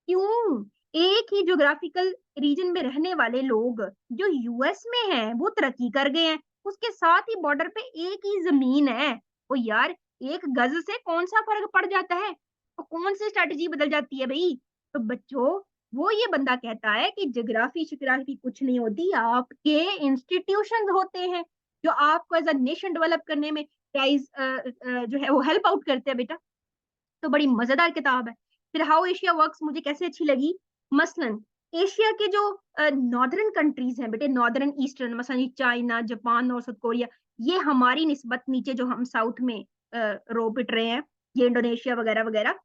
क्यों, एक ही ज्योग्राफिकल रीजन में रहने वाले लोग जो यूएस में हैं वो तरक्की कर गए हैं, उसके साथ ही बॉर्डर पे एक ही जमीन है। वो यार, एक गज से कौन सा फर्क पड़ जाता है, तो कौन सी स्ट्रेटेजी बदल जाती है भाई। तो बच्चों, वो ये बंदा कहता है कि ज्योग्राफी शिग्राफी कुछ नहीं होती, आपके इंस्टीट्यूशन होते हैं जो आपको एज अ नेशन डेवलप करने में प्राइज जो है वो हेल्प आउट करते हैं बेटा। तो बड़ी मजेदार किताब है। फिर हाउ एशिया वर्क्स मुझे कैसे अच्छी लगी, मसलन एशिया के जो नॉर्दर्न कंट्रीज हैं बेटे, नॉर्दर्न ईस्टर्न, मसलन चाइना, जापान और साउथ कोरिया, ये हमारी निस्बत नीचे जो हम साउथ में रो पिट रहे हैं, ये इंडोनेशिया वगैरह वगैरह,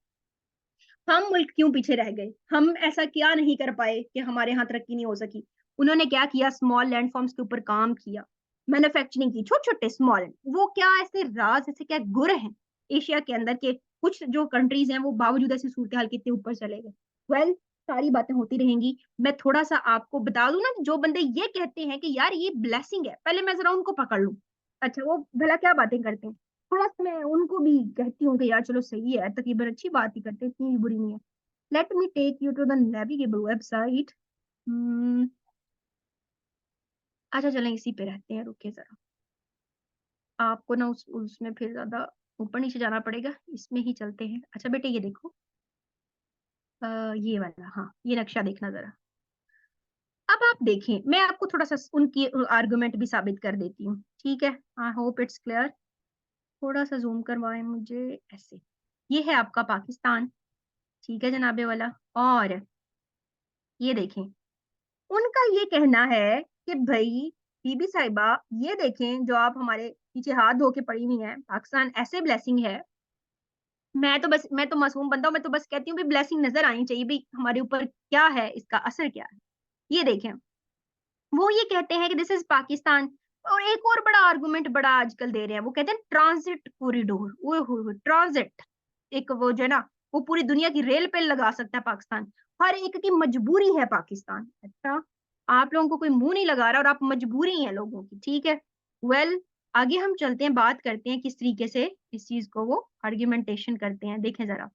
हम मुल्क क्यों पीछे रह गए? हम ऐसा क्या नहीं कर पाए कि हमारे यहाँ तरक्की नहीं हो सकी? उन्होंने क्या किया, स्मॉल लैंडफॉर्म्स के ऊपर काम किया, मैन्युफैक्चरिंग की, छोटे छोटे स्मॉल, वो क्या ऐसे राज, ऐसे क्या गुर हैं एशिया के अंदर के कुछ जो कंट्रीज हैं वो बावजूद ऐसी सूरत हाल के इतने ऊपर चले गए। वेल, सारी बातें होती रहेंगी। मैं थोड़ा सा आपको बता दूं ना, जो बंदे ये कहते हैं कि यार ये ब्लेसिंग है, पहले मैं जरा उनको पकड़ लूं। अच्छा, वो भला क्या बातें करते हैं, थोड़ा सा मैं उनको भी कहती हूँ कि यार चलो सही है, तकरीबन अच्छी बात ही करते हैं, इतनी भी बुरी नहीं है। Let me take you to the navigable website. अच्छा चलें, इसी पे रहते हैं, रुके जरा, आपको ना उसमें फिर ज्यादा ऊपर नीचे जाना पड़ेगा, इसमें ही चलते हैं। अच्छा बेटे ये देखो, ये वाला, हाँ ये नक्शा देखना जरा। अब आप देखें, मैं आपको थोड़ा सा उनकी आर्गुमेंट भी साबित कर देती हूँ, ठीक है? I hope it's clear. थोड़ा सा जूम करवाएं मुझे, ऐसे। ये है आपका पाकिस्तान, ठीक है जनाबे वाला। और ये देखें, उनका ये कहना है कि भाई बीबी साहिबा, ये देखें जो आप हमारे पीछे हाथ धो के पड़ी हुई हैं, पाकिस्तान ऐसे ब्लेसिंग है। मैं तो मासूम बंदा हूं, मैं तो बस कहती हूँ भी ब्लेसिंग नजर आनी चाहिए भी हमारे ऊपर, क्या है इसका असर क्या है। ये देखें, वो ये कहते हैं कि दिस इज पाकिस्तान। और एक और बड़ा आर्गुमेंट बड़ा आजकल दे रहे हैं, वो कहते हैं ट्रांजिट कॉरिडोर। वो ट्रांजिट, एक वो जो है ना, वो पूरी दुनिया की रेल पे लगा सकता है पाकिस्तान, हर एक की मजबूरी है पाकिस्तान। अच्छा, आप लोगों को कोई मुंह नहीं लगा रहा और आप मजबूरी है लोगों की, ठीक है? वेल, आगे हम चलते हैं, बात करते हैं किस तरीके से इस चीज को वो आर्ग्यूमेंटेशन करते हैं, देखें जरा।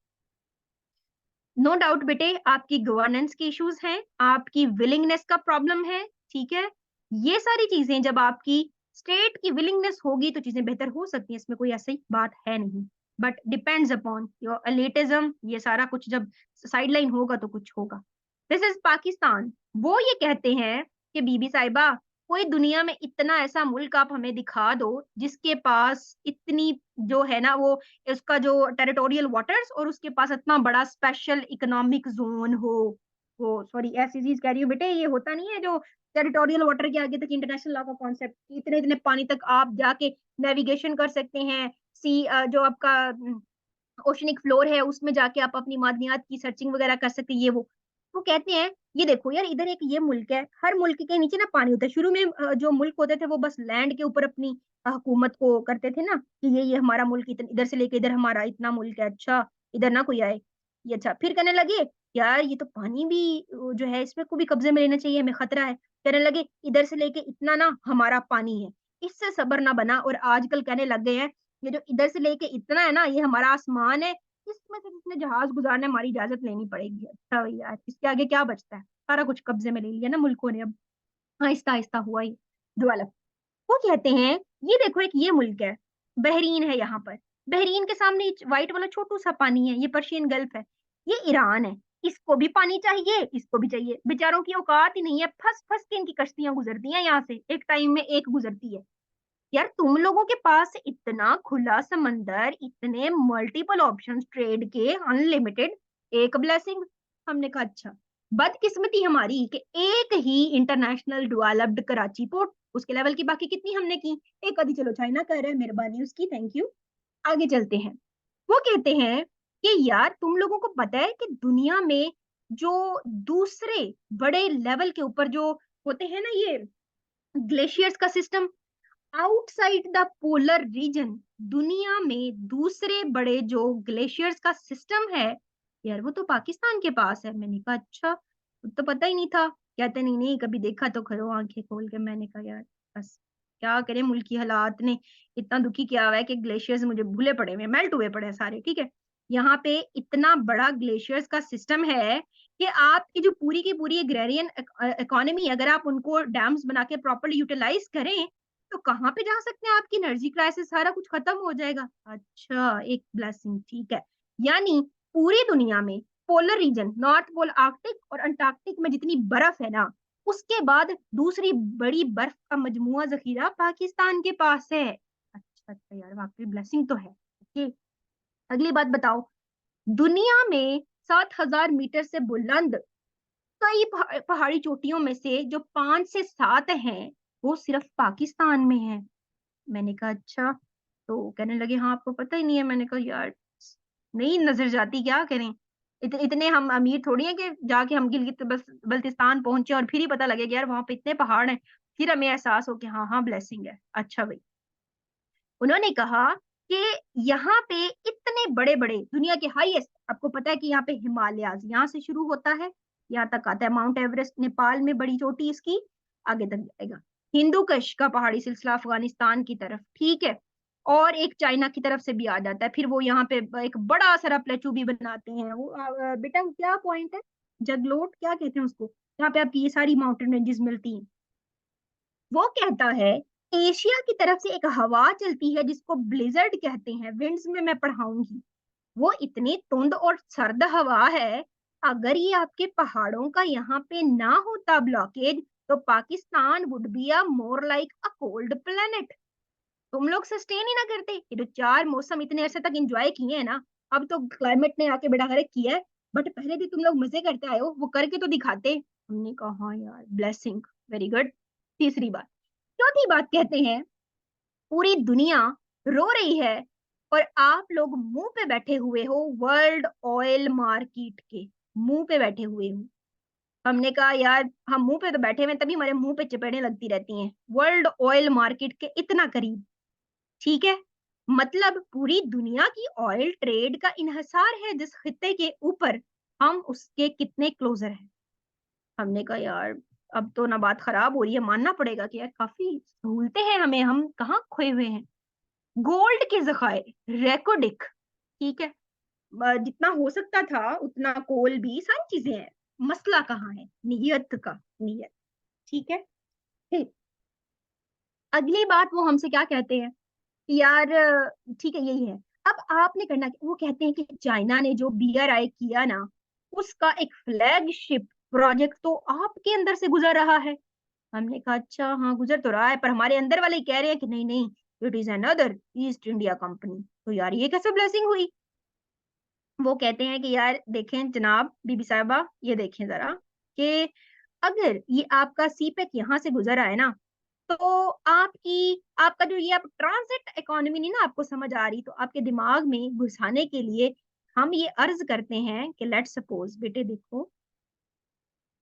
नो डाउट बेटे, आपकी गवर्नेंस के इश्यूज हैं, आपकी विलिंगनेस का प्रॉब्लम है, ठीक है? ये सारी चीजें जब आपकी स्टेट की विलिंगनेस होगी तो चीजें बेहतर हो सकती हैं, इसमें कोई ऐसी बात है नहीं। But depends upon your elitism, ये सारा कुछ जब साइडलाइन होगा तो कुछ होगा। This is Pakistan. वो ये कहते हैं कि बीबी साहिबा, कोई दुनिया में इतना ऐसा मुल्क आप हमें दिखा दो जिसके पास इतनी जो है ना वो, उसका जो टेरिटोरियल वाटर्स और उसके पास इतना बड़ा स्पेशल इकोनॉमिक जोन हो। वो सॉरी, ऐसी चीज कह रही हूँ बेटे, ये होता नहीं है जो टेरिटोरियल वाटर के आगे तक इंटरनेशनल लॉ का कॉन्सेप्ट, इतने इतने पानी तक आप जाके नेविगेशन कर सकते हैं। सी जो आपका ओशनिक फ्लोर है उसमें जाके आप अपनी मादनियात की सर्चिंग वगैरह कर सकते हैं, ये वो कहते हैं ये देखो यार, इधर एक ये मुल्क है, हर मुल्क के नीचे ना पानी होता है। शुरू में जो मुल्क होते थे वो बस लैंड के ऊपर अपनी हुकूमत को करते थे ना, कि ये हमारा मुल्क, इधर इधर से लेके इधर हमारा इतना मुल्क है, अच्छा इधर ना कोई आए, ये अच्छा। फिर कहने लगे यार ये तो पानी भी जो है इसमें को भी कब्जे में लेना चाहिए, हमें खतरा है। कहने लगे इधर से लेके इतना ना हमारा पानी है। इससे सबर ना बना और आजकल कहने लग गए हैं ये जो इधर से लेके इतना है ना ये हमारा आसमान है, इसमें से जिसने जहाज गुजारना है हमारी इजाजत लेनी पड़ेगी। अच्छा भैया, इसके आगे क्या बचता है? सारा कुछ कब्जे में ले लिया ना मुल्कों ने, अब आहिस्ता आहिस्ता हुआ ही डेवलप। वो कहते हैं ये देखो एक ये मुल्क है, बहरीन है यहाँ पर, बहरीन के सामने व्हाइट वाला छोटू सा पानी है, ये पर्शियन गल्फ है। ये ईरान है, इसको भी पानी चाहिए, इसको भी चाहिए, बेचारों की औकात ही नहीं है, फंस फंस के इनकी कश्तियां गुजरती हैं यहाँ से, एक टाइम में एक गुजरती है। यार तुम लोगों के पास इतना खुला समंदर, इतने मल्टीपल ऑप्शंस ट्रेड के, अनलिमिटेड, एक ब्लेसिंग। हमने कहा अच्छा, बदकिस्मती हमारी कि एक ही इंटरनेशनल डेवलप्ड कराची पोर्ट, उसके लेवल की बाकी कितनी हमने की, एक आधी चलो चाइना कर रहा है, मेहरबानी उसकी, थैंक यू। आगे चलते हैं। वो कहते हैं कि यार तुम लोगों को पता है कि दुनिया में जो दूसरे बड़े लेवल के ऊपर जो होते हैं ना ये ग्लेशियर्स का system, outside the polar region, दुनिया में दूसरे बड़े जो ग्लेशियर्स का सिस्टम है, यार वो तो पाकिस्तान के पास है। मैंने कहा अच्छा, तो पता ही नहीं था। कहते नहीं नहीं, कभी देखा तो खरो आंखें खोल के। मैंने कहा यार बस क्या करें, मुल्क की हालात ने इतना दुखी किया हुआ है कि ग्लेशियर्स मुझे भूले पड़े हुए, मेल्ट हुए पड़े हैं सारे, ठीक है? यहाँ पे इतना बड़ा ग्लेशियर्स का सिस्टम है कि आपकी जो पूरी की पूरी एग्रेरियन इकोनॉमी, अगर आप उनको डैम्स बना के प्रॉपरली यूटिलाइज करें तो कहाँ पे जा सकते हैं, आपकी एनर्जी क्राइसिस सारा कुछ खत्म हो जाएगा। अच्छा, एक ब्लेसिंग, ठीक है? यानी पूरी दुनिया में polar region, north pole, Arctic और अंटार्कटिक में जितनी बर्फ है ना, उसके बाद दूसरी बड़ी बर्फ का मजमुआ जखीरा पाकिस्तान के पास है। अच्छा अच्छा यार, वाकई ब्लेसिंग तो है। ओके, अगली बात बताओ। दुनिया में 7,000 मीटर से बुलंद कई पहाड़ी चोटियों में से जो 5 से 7 हैं, वो सिर्फ पाकिस्तान में हैं। मैंने कहा अच्छा, तो कहने लगे हाँ आपको पता ही नहीं है। मैंने कहा यार नहीं नजर जाती, क्या करें, इतने हम अमीर थोड़ी हैं कि जाके हम गिलगित बस बल्तिस्तान पहुंचे और फिर ही पता लगे कि यार वहां पे इतने पहाड़ हैं, फिर हमें एहसास हो कि हाँ हाँ ब्लेसिंग है। अच्छा भाई, उन्होंने कहा कि यहाँ पे इतने बड़े बड़े दुनिया के हाईएस्ट, आपको पता है कि यहाँ पे हिमालयाज यहाँ से शुरू होता है, यहाँ तक आता है माउंट एवरेस्ट, नेपाल में बड़ी चोटी इसकी, आगे तक जाएगा। हिंदू कुश का पहाड़ी सिलसिला अफगानिस्तान की तरफ, ठीक है, और एक चाइना की तरफ से भी आ जाता है। फिर वो यहाँ पे एक बड़ा सारा प्लेटू भी बनाते हैं। वो बेटा वो क्या पॉइंट है, जगलोट क्या कहते हैं उसको, यहाँ पे आपकी ये सारी माउंटेन रेंजेस मिलती हैं। वो कहता है एशिया की तरफ से एक हवा चलती है जिसको ब्लिजर्ड कहते हैं, विंड्स में मैं पढ़ाऊंगी। वो इतनी तुंद और सर्द हवा है, अगर ये आपके पहाड़ों का यहाँ पे ना होता ब्लॉकेज, तो Pakistan would be a more like a cold planet. तुम लोग सस्टेन ही ना करते, ये जो 4 मौसम इतने अरसे तक एंजॉय किए हैं ना, अब तो क्लाइमेट ने आके बेड़ा गर्क किया है, बट पहले भी तुम लोग मजे करते आए हो, वो करके तो दिखाते। हमने कहा हाँ यार ब्लेसिंग, वेरी गुड। तीसरी बात, चौथी बात कहते हैं पूरी दुनिया रो रही है और आप लोग मुंह पे बैठे हुए हो वर्ल्ड ऑयल मार्केट के, मुंह पे बैठे हुए हो। हमने कहा यार हम मुंह पे तो बैठे हुए हैं, तभी हमारे मुंह पे चपेड़े लगती रहती हैं, वर्ल्ड ऑयल मार्केट के इतना करीब, ठीक है, मतलब पूरी दुनिया की ऑयल ट्रेड का इन्हिसार है जिस खित्ते के ऊपर, हम उसके कितने क्लोजर हैं। हमने कहा यार अब तो ना बात खराब हो रही है, मानना पड़ेगा कि यार काफी सहूलतें हैं हमें, हम कहाँ खोए हुए हैं। गोल्ड के जखायर, रेकोडिक, ठीक है, जितना हो सकता था उतना कोल भी, सारी चीजें हैं। मसला कहाँ है, नियत का, नियत, ठीक है। फिर अगली बात वो हमसे क्या कहते हैं कि यार ठीक है यही है, अब आपने करना वो कहते हैं कि चाइना ने जो BRI किया ना, उसका एक फ्लैगशिप प्रोजेक्ट तो आपके अंदर से गुजर रहा है। हमने कहा अच्छा हाँ गुजर तो रहा है, पर हमारे अंदर वाले कह रहे हैं कि नहीं नहीं, it is another east India company. तो यार ये कैसे ब्लेसिंग हुई। वो कहते हैं कि यार देखें जनाब बीबी साहबा, ये देखें जरा कि अगर ये आपका सीपेक यहाँ से गुजर रहा है ना, तो आपकी आपका जो ये आप ट्रांजिट इकोनॉमी नहीं ना आपको समझ आ रही, तो आपके दिमाग में घुसाने के लिए हम ये अर्ज करते हैं कि लेट सपोज, बेटे देखो,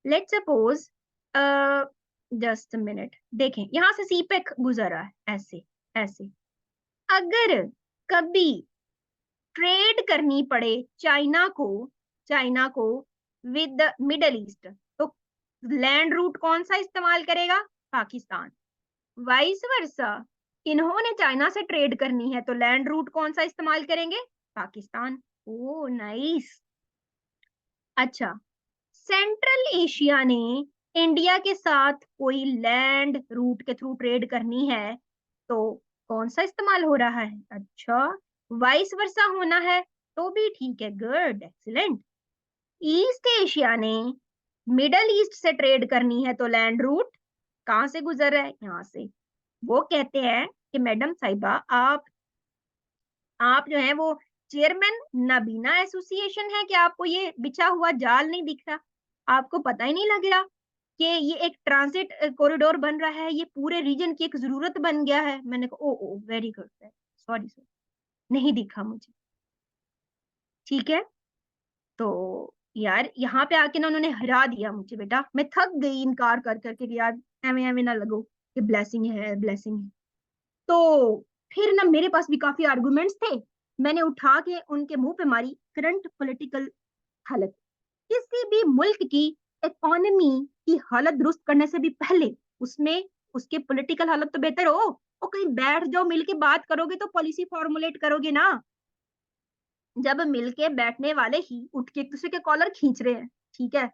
लेट सपोज जस्ट मिनट, देखें यहाँ से सीपेक गुजर रहा है ऐसे, ऐसे, अगर कभी ट्रेड करनी पड़े चाइना को विद मिडल ईस्ट, तो लैंड रूट कौन सा इस्तेमाल करेगा, पाकिस्तान। वाइस वर्सा, इन्होंने चाइना से ट्रेड करनी है तो लैंड रूट कौन सा इस्तेमाल करेंगे, पाकिस्तान। ओ नाइस। अच्छा, सेंट्रल एशिया ने इंडिया के साथ कोई लैंड रूट के थ्रू ट्रेड करनी है तो कौन सा इस्तेमाल हो रहा है, अच्छा, वाइस वर्सा होना है तो भी ठीक है, गुड एक्सीलेंट। ईस्ट एशिया ने मिडल ईस्ट से ट्रेड करनी है तो लैंड रूट कहाँ से गुजर रहा है, यहाँ से। वो कहते हैं कि मैडम साहिबा आप जो है वो चेयरमैन नबीना एसोसिएशन है कि आपको ये बिछा हुआ जाल नहीं दिख रहा, आपको पता ही नहीं लग रहा कि ये एक ट्रांजिट कॉरिडोर बन रहा है, ये पूरे रीजन की एक जरूरत बन गया है। मैंने कहा ओ ओ वेरी गुड, सॉरी सॉरी, नहीं दिखा मुझे, ठीक है। तो यार यहाँ पे आके ना उन्होंने हरा दिया मुझे, बेटा मैं थक गई इनकार कर करके कि यार एਵੇਂ एਵੇਂ ना लगो कि ब्लेसिंग है ब्लेसिंग है। तो फिर ना मेरे पास भी काफी आर्गुमेंट्स थे, मैंने उठा के उनके मुंह पे मारी करंट पॉलिटिकल हालत। किसी भी मुल्क की इकोनॉमी की हालत दुरुस्त करने से भी पहले उसमें उसके पॉलिटिकल हालत तो बेहतर हो, और कहीं बैठ जाओ मिलके बात करोगे तो पॉलिसी फॉर्मुलेट करोगे ना। जब मिलके बैठने वाले ही उठ के एक दूसरे के कॉलर खींच रहे हैं, ठीक है,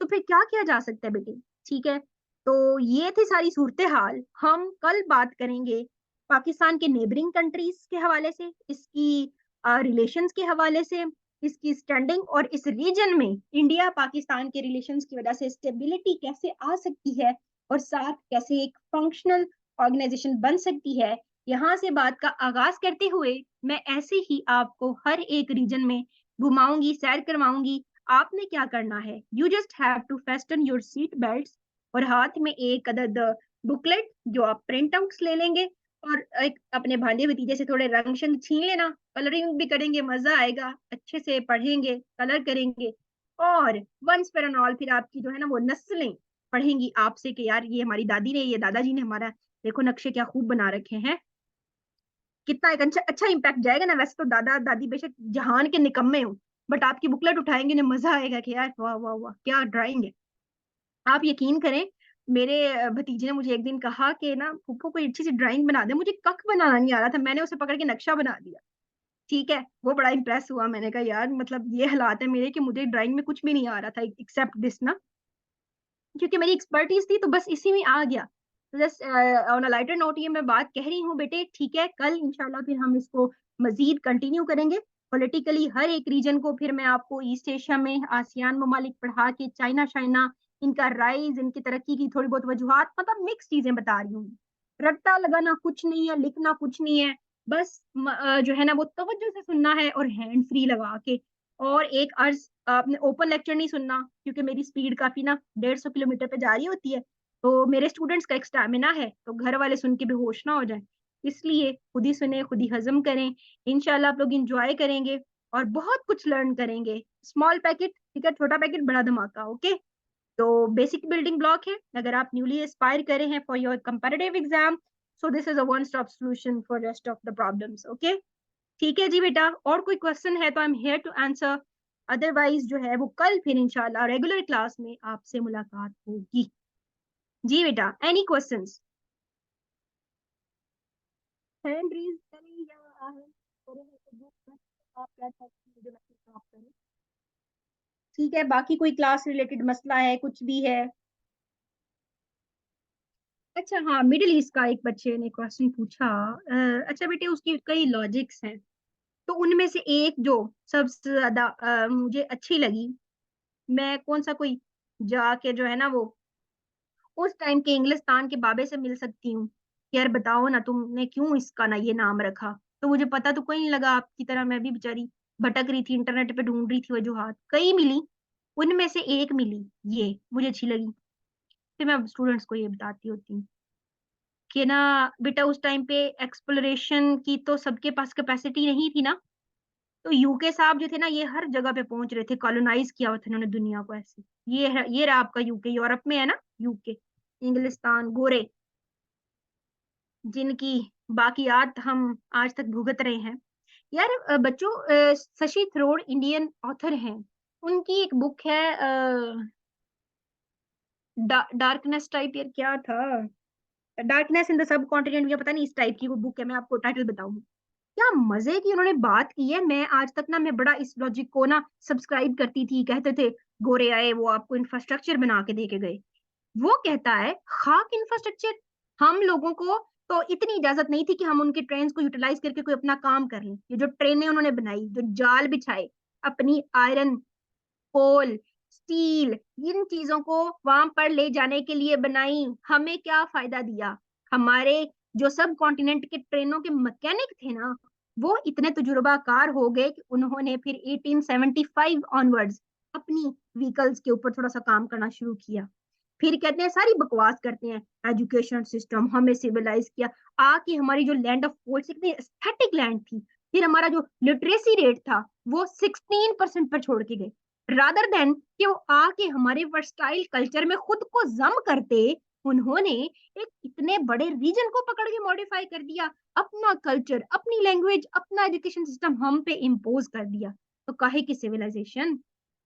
तो फिर क्या किया जा सकता है बेटे, ठीक है। तो ये थी सारी सूरत हाल। हम कल बात करेंगे पाकिस्तान के नेबरिंग कंट्रीज के हवाले से, इसकी रिलेशंस के हवाले से, इसकी स्टैंडिंग, और इस रीजन में इंडिया पाकिस्तान के रिलेशंस की वजह से स्टेबिलिटी कैसे आ सकती है और साथ कैसे एक फंक्शनल ऑर्गेनाइजेशन बन सकती है। यहाँ से बात का आगाज करते हुए मैं ऐसे ही आपको हर एक रीजन में घुमाऊंगी, सैर करवाऊंगी, आपने क्या करना है, you just have to fasten your seat belts, और हाथ में एक अदद बुकलेट जो आप प्रिंट आउट्स ले लेंगे, और एक अपने भांजे भतीजे से थोड़े रंग शंग छीन लेना, कलरिंग भी करेंगे, मजा आएगा, अच्छे से पढ़ेंगे, कलर करेंगे। और वंस फॉर एंड ऑल फिर आपकी जो है ना वो नस्लें पढ़ेंगी आपसे कि यार ये हमारी दादी ने, ये दादाजी ने हमारा देखो नक्शे क्या खूब बना रखे हैं। कितना एक अच्छा अच्छा इम्पैक्ट जाएगा ना। वैसे तो दादा दादी बेशक जहान के निकम्मे हो, बट आपकी बुकलेट उठाएंगे ना, मजा आएगा कि यार वाह वाह वाह क्या ड्राइंग है। आप यकीन करें, मेरे भतीजे ने मुझे एक दिन कहा कि ना फूफो कोई अच्छी सी ड्राइंग बना दे, मुझे कख बनाना नहीं आ रहा था, मैंने उसे पकड़ के नक्शा बना दिया। ठीक है, वो बड़ा इंप्रेस हुआ। मैंने कहा यार मतलब ये हालात है मेरे कि मुझे ड्राइंग में कुछ भी नहीं आ रहा था एक्सेप्ट दिस ना, क्योंकि मेरी एक्सपर्टीज थी तो बस इसी में आ गया। Just on a lighter note ये मैं बात कह रही हूँ बेटे, ठीक है, कल इंशाल्लाह फिर हम इसको मजीद कंटिन्यू करेंगे। पॉलिटिकली हर एक रीजन को फिर मैं आपको ईस्ट एशिया में आसियान ममालिक पढ़ा के, चाइना शाइना, इनका राइज, इनकी तरक्की की थोड़ी बहुत वजूहात, मतलब मिक्स चीजें बता रही हूँ। रट्टा लगाना कुछ नहीं है, लिखना कुछ नहीं है, बस जो है ना वो तवज्जो से सुनना है और हैंड फ्री लगा के। और एक अर्ज, आपने ओपन लेक्चर नहीं सुनना, क्योंकि मेरी स्पीड काफी ना 150 किलोमीटर पे जा रही होती है, तो मेरे स्टूडेंट्स का एक स्टैमिना है, तो घर वाले सुन के बेहोश ना हो जाए, इसलिए खुद ही सुने खुद ही हजम करें। इंशाल्लाह आप लोग इंजॉय करेंगे और बहुत कुछ लर्न करेंगे। स्मॉल पैकेट, ठीक है, छोटा पैकेट बड़ा धमाका, ओके। तो बेसिक बिल्डिंग ब्लॉक है, अगर आप न्यूली एस्पायर करे हैं for your comparative exam, so this is a one stop solution for rest of the problems, okay. ठीक है जी बेटा, और कोई क्वेश्चन है तो I am here to answer, otherwise जो है वो कल फिर इंशाल्लाह रेगुलर क्लास में आपसे मुलाकात होगी। जी बेटा, एनी क्वेश्चंस? हैंड रेज करें या करें तो बुक में आप क्या चाहते हैं, मुझे मैसेज आप करें। ठीक है, बाकी कोई क्लास रिलेटेड मसला है, कुछ भी है? अच्छा हाँ, मिडिल ईस्ट का एक बच्चे ने क्वेश्चन पूछा। अच्छा बेटे, उसकी कई लॉजिक्स हैं, तो उनमें से एक जो सबसे ज्यादा मुझे अच्छी लगी, मैं कौन सा कोई जाके जो है ना वो उस टाइम के इंग्लिस्तान के बाबे से मिल सकती हूँ, यार बताओ ना तुमने क्यों इसका ना ये नाम रखा। तो मुझे पता तो कोई नहीं लगा, आपकी तरह मैं भी बेचारी भटक रही थी, इंटरनेट पे ढूंढ रही थी वजूहात, कई मिली, उनमें से एक मिली, ये मुझे अच्छी लगी। फिर मैं स्टूडेंट्स को ये बताती होती हूँ कि ना बेटा उस टाइम पे एक्सप्लोरेशन की तो सबके पास कैपेसिटी नहीं थी ना, तो यूके साहब जो थे ना ये हर जगह पे पहुंच रहे थे, कॉलोनाइज किया हुआ था इन्होंने दुनिया को ऐसे। ये है, ये रहा आपका यूके, यूरोप में है ना यूके, इंग्लिस्तान, गोरे, जिनकी बाकियात हम आज तक भुगत रहे हैं। यार बच्चों, शशि थरूर इंडियन ऑथर हैं, उनकी एक बुक है डार्कनेस टाइप, यार क्या था, darkness in the sub continent, या पता नहीं इस टाइप की वो बुक है, मैं आपको टाइटल बताऊंगी। क्या मजे की उन्होंने बात की है। मैं आज तक ना मैं बड़ा इस लॉजिक को ना सब्सक्राइब करती थी, कहते थे गोरे आए वो आपको इंफ्रास्ट्रक्चर बना के दे के गए। वो कहता है खाक इंफ्रास्ट्रक्चर, हम लोगों को तो इतनी इजाजत नहीं थी कि हम उनके ट्रेन को यूटिलाइज करके कोई अपना काम कर लें। ये जो ट्रेनें उन्होंने बनाई, जो जाल बिछाए, अपनी आयरन, कोल, स्टील, इन चीजों को वहां पर ले जाने के लिए बनाई, हमें क्या फायदा दिया। हमारे जो सब कॉन्टिनेंट के ट्रेनों के मैकेनिक थे ना, वो इतने तजुर्बाकार हो गए कि उन्होंने फिर 1875 ऑनवर्ड्स अपनी व्हीकल्स के ऊपर थोड़ा सा काम करना शुरू किया। फिर कहते हैं सारी बकवास करते हैं, एजुकेशन सिस्टम हमें सिविलाइज किया, आके हमारी जो लैंड ऑफ पोएट्स इतनी एस्थेटिक लैंड थी, फिर हमारा जो लिटरेसी रेट था वो 16% पर छोड़ के गए, रादर देन कि वो आके हमारे वर्सटाइल कल्चर में खुद को जम करते। उन्होंने एक इतने बड़े रीजन को पकड़ के मॉडिफाई कर दिया, अपना कल्चर, अपनी लैंग्वेज, अपना एजुकेशन सिस्टम हम पे इम्पोज कर दिया। तो काहे की सिविलाइजेशन,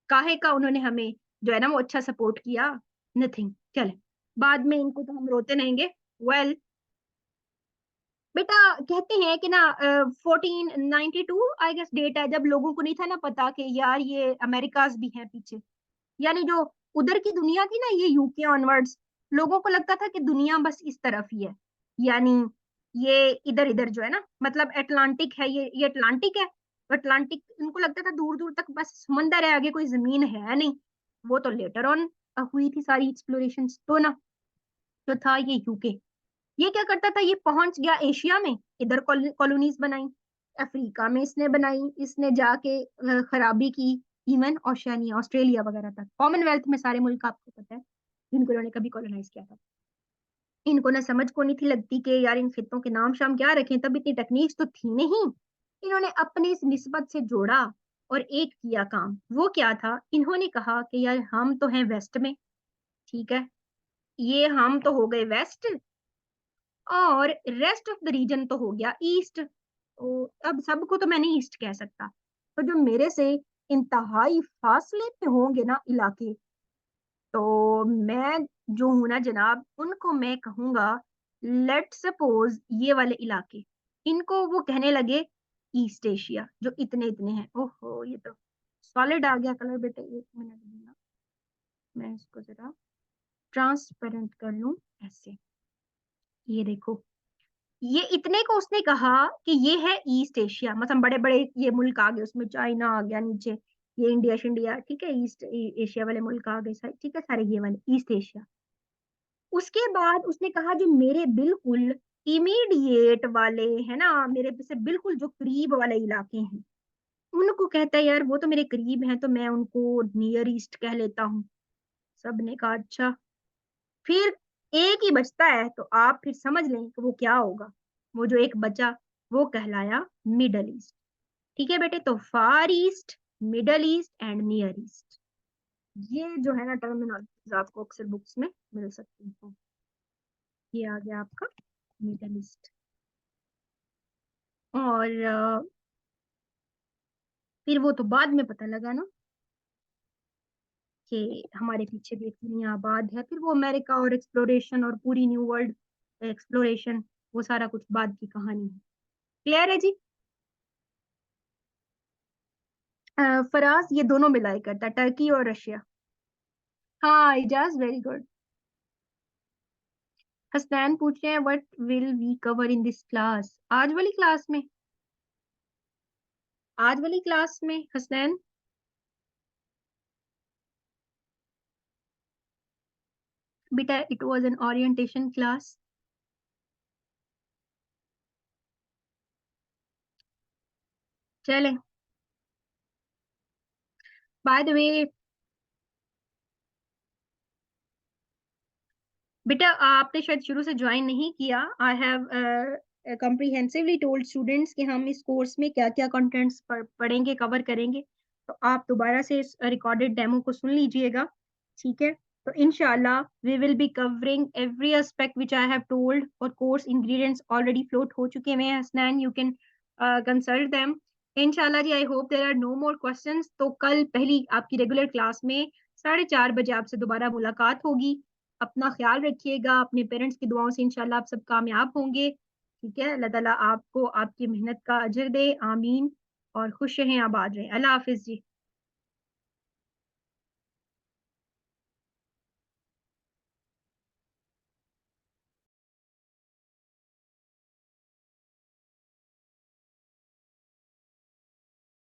काहे का उन्होंने हमें जो है ना वो अच्छा सपोर्ट किया, नथिंग। चले, बाद में इनको तो हम रोते रहेंगे। वेल बेटा, कहते हैं कि ना 1492 आई गेस डेट है, जब लोगों को नहीं था ना पता कि यार ये अमेरिकाज भी हैं पीछे, यानी जो उधर की दुनिया थी ना, ये यूके ऑनवर्ड्स, लोगों को लगता था कि दुनिया बस इस तरफ ही है, यानी ये इधर इधर जो है ना, मतलब अटलांटिक है, ये अटलांटिक है, अटलांटिक इनको लगता था दूर दूर तक बस समंदर है, आगे कोई जमीन है नहीं। वो तो लेटर ऑन हुई थी सारी एक्सप्लोरेशन, तो ना जो था ये यूके, ये क्या करता था, ये पहुंच गया एशिया में, इधर कॉलोनीज बनाई, अफ्रीका में इसने बनाई, इसने जाके खराबी की, इवन ओशियानिया, ऑस्ट्रेलिया वगैरह तक, कॉमनवेल्थ में सारे मुल्क आपको पता है जिनको इन्होंने कभी कॉलोनाइज किया था। इनको ना समझ को नहीं थी लगती कि यार इन खित्तों के नाम शाम क्या रखें, तब इतनी टेक्निक्स तो थी नहीं। इन्होंने अपनी इस निस्बत से जोड़ा और एक किया काम। वो क्या था, इन्होंने कहा कि यार हम तो हैं वेस्ट में, ठीक है, ये हम तो हो गए वेस्ट, और रेस्ट ऑफ द रीजन तो हो गया ईस्ट। तो अब सबको तो मैं नहीं ईस्ट कह सकता, तो जो मेरे से इंतहाई फासले पे होंगे ना इलाके, तो मैं जो हूं ना जनाब, उनको मैं कहूंगा, लेट सपोज ये वाले इलाके, इनको वो कहने लगे ईस्ट एशिया, जो इतने इतने हैं। ओहो, ये तो सॉलिड आ गया कलर बेटे, एक मिनट देना, मैं इसको जरा ट्रांसपेरेंट कर लूं ऐसे। ये देखो, ये इतने को उसने कहा कि ये है ईस्ट एशिया, मतलब बड़े बड़े ये मुल्क आ गए, उसमें चाइना आ गया नीचे, ये इंडिया शिंडिया, ठीक है, ईस्ट एशिया वाले मुल्क आ गए सारे, ठीक है, सारे ये वाले ईस्ट एशिया। उसके बाद उसने कहा जो मेरे बिल्कुल इमीडिएट वाले है ना, मेरे से बिल्कुल जो करीब वाले इलाके हैं, उनको कहता है यार वो तो मेरे करीब हैं, तो मैं उनको नियर ईस्ट कह लेता हूँ। सबने कहा अच्छा। फिर एक ही बचता है, तो आप फिर समझ लें कि वो क्या होगा। वो जो एक बचा, वो कहलाया मिडल ईस्ट। ठीक है बेटे, तो far east, middle east and near east, ये जो है ना टर्मिनोलॉजीज आपको अक्सर बुक्स में मिल सकती है। ये आ गया आपका मिडल ईस्ट। और फिर वो तो बाद में पता लगा ना कि हमारे पीछे भी एक दुनिया आबाद है, फिर वो अमेरिका और एक्सप्लोरेशन और पूरी न्यू वर्ल्ड एक्सप्लोरेशन, वो सारा कुछ बाद की कहानी है। क्लियर है जी? फराज ये दोनों मिलाई करता, टर्की और रशिया। हाँ इजाज, वेरी गुड। हसनैन पूछ रहे हैं what will we cover in this class, आज वाली क्लास में, आज वाली क्लास में हसनैन। बेटा it was an orientation class. चले, बाय द वे बेटा आपने शायद शुरू से ज्वाइन नहीं किया। आई हैव कम्प्रीहेंसिवली टोल्ड स्टूडेंट्स कि हम इस कोर्स में क्या क्या कंटेंट्स पढ़ेंगे, कवर करेंगे। तो आप दोबारा से इस रिकॉर्डेड डेमो को सुन लीजिएगा, ठीक है। तो इंशाल्लाह we will be covering every aspect which I have told, और कोर्स इंग्रेडिएंट्स ऑलरेडी फ्लोट हो चुके हैं Hasnain, you can consult them. इंशाल्लाह जी, I hope there are no more questions. तो कल पहली आपकी रेगुलर क्लास में 4:30 बजे आपसे दोबारा मुलाकात होगी। अपना ख्याल रखिएगा, अपने पेरेंट्स की दुआओं से इंशाल्लाह आप सब कामयाब होंगे, ठीक है। अल्लाह ताला आपको आपकी मेहनत का अजर दे, आमीन। और खुश रहें, आबाद रहें। अल्लाह हाफिज जी।